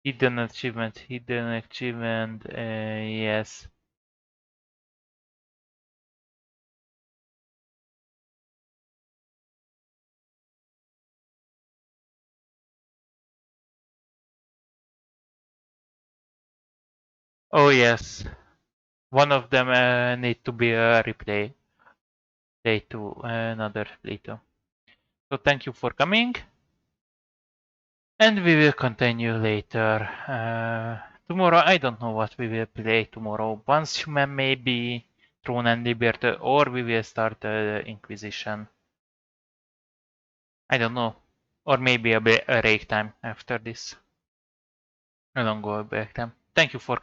Hidden achievement, yes. Oh yes, one of them need to be a replay. Play to another playthrough. So thank you for coming. And we will continue later. Tomorrow, I don't know what we will play tomorrow. Once Human maybe Throne and Liberty, or we will start Inquisition. I don't know. Or maybe a break time after this. A longer break time. Thank you for